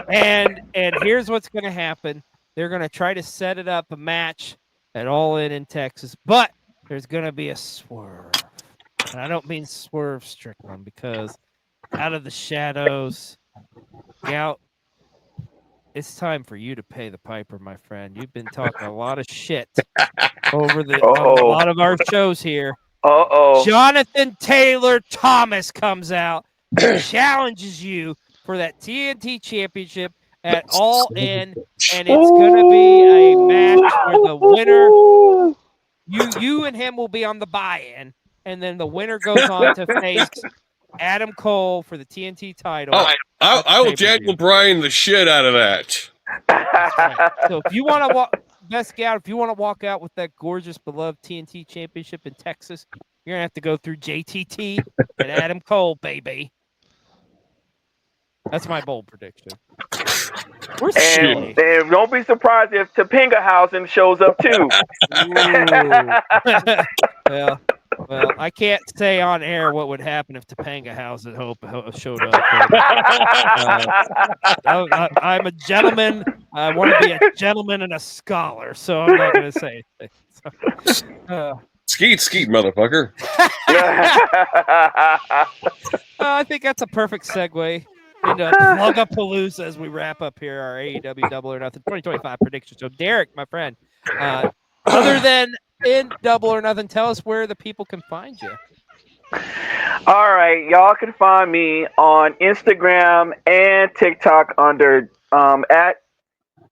And here's what's going to happen. They're going to try to set it up a match at All In Texas, but there's going to be a swerve. And I don't mean Swerve Strickland, because out of the shadows, Gout, it's time for you to pay the piper, my friend. You've been talking a lot of shit over on a lot of our shows here. Jonathan Taylor Thomas comes out and challenges you for that TNT championship at All In, and it's going to be a match where the winner, you and him will be on the buy-in, and then the winner goes on to face Adam Cole for the TNT title. I will Daniel Bryan the shit out of that. Right. So if you want to Best Scout, if you want to walk out with that gorgeous, beloved TNT championship in Texas, you're going to have to go through JTT and Adam Cole, baby. That's my bold prediction. And don't be surprised if Topanga shows up too. Well, I can't say on air what would happen if Topanga House showed up. I'm a gentleman. I want to be a gentleman and a scholar, so I'm not going to say anything. Skeet, motherfucker. I think that's a perfect segue into Plugapalooza as we wrap up here our AEW Double or Nothing 2025 prediction. So, Derrick, my friend, other than in Double or Nothing, tell us where the people can find you. All right, y'all can find me on Instagram and TikTok under at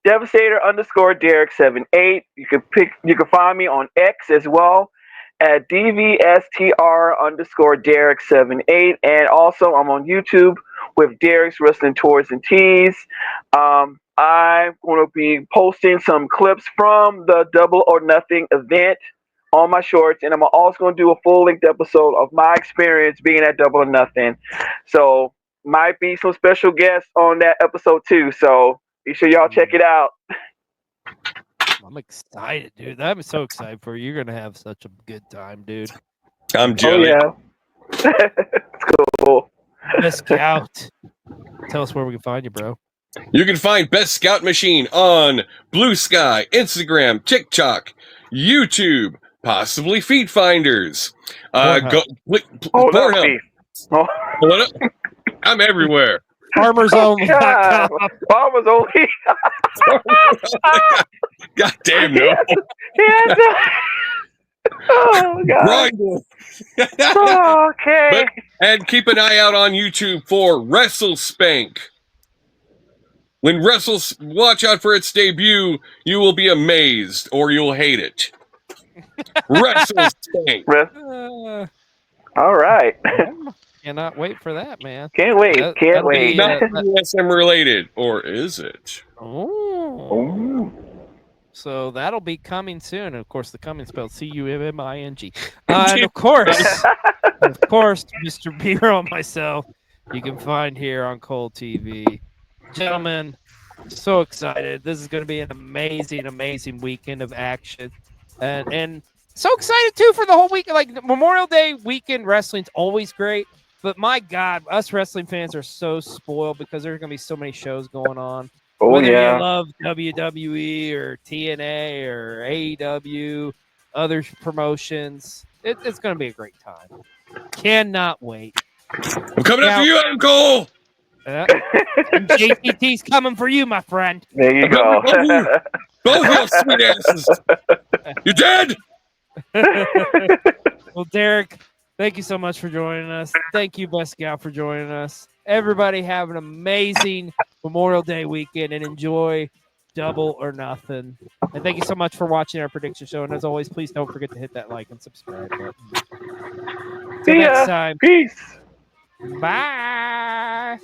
Devastator_Derrick78. You can find me on X as well at DVSTR_Derrick78, and also I'm on YouTube with Derrick's Wrestling Tours and Tees. I'm going to be posting some clips from the Double or Nothing event on my shorts, and I'm also going to do a full-length episode of my experience being at Double or Nothing. So might be some special guests on that episode too. So be sure y'all check it out. I'm excited, dude. I'm so excited for you. You're going to have such a good time, dude. I'm jelly. Oh, yeah. It's cool. Best Scout. Tell us where we can find you, bro. You can find Best Scout Machine on Blue Sky, Instagram, TikTok, YouTube, possibly Feet Finders. Pornhub. I'm everywhere. FarmersOnly.com. Farmers Only. God damn no. Oh God. Okay. And keep an eye out on YouTube for Wrestle Spank. When watch out for its debut, you will be amazed or you'll hate it. Wrestle Spank. All right. Cannot wait for that, man. Can't wait. Can't wait. Not BDSM related, or is it? Oh. So that'll be coming soon. And of course, the coming spelled CUMMING. And of course, Mr. B-Roll and myself, you can find here on Cold TV. Gentlemen, so excited. This is going to be an amazing, amazing weekend of action. And so excited, too, for the whole week. Like, Memorial Day weekend wrestling's always great. But my God, us wrestling fans are so spoiled because there's going to be so many shows going on. Whether you love WWE or TNA or AEW, other promotions, it's going to be a great time. Cannot wait. I'm coming after you, Adam Cole. JTT's coming for you, my friend. There you go. Both your sweet asses. You dead? Well, Derrick, thank you so much for joining us. Thank you, Best Scout, for joining us. Everybody have an amazing Memorial Day weekend and enjoy Double or Nothing. And thank you so much for watching our prediction show. And as always, please don't forget to hit that like and subscribe button. Till next time. Peace. Bye.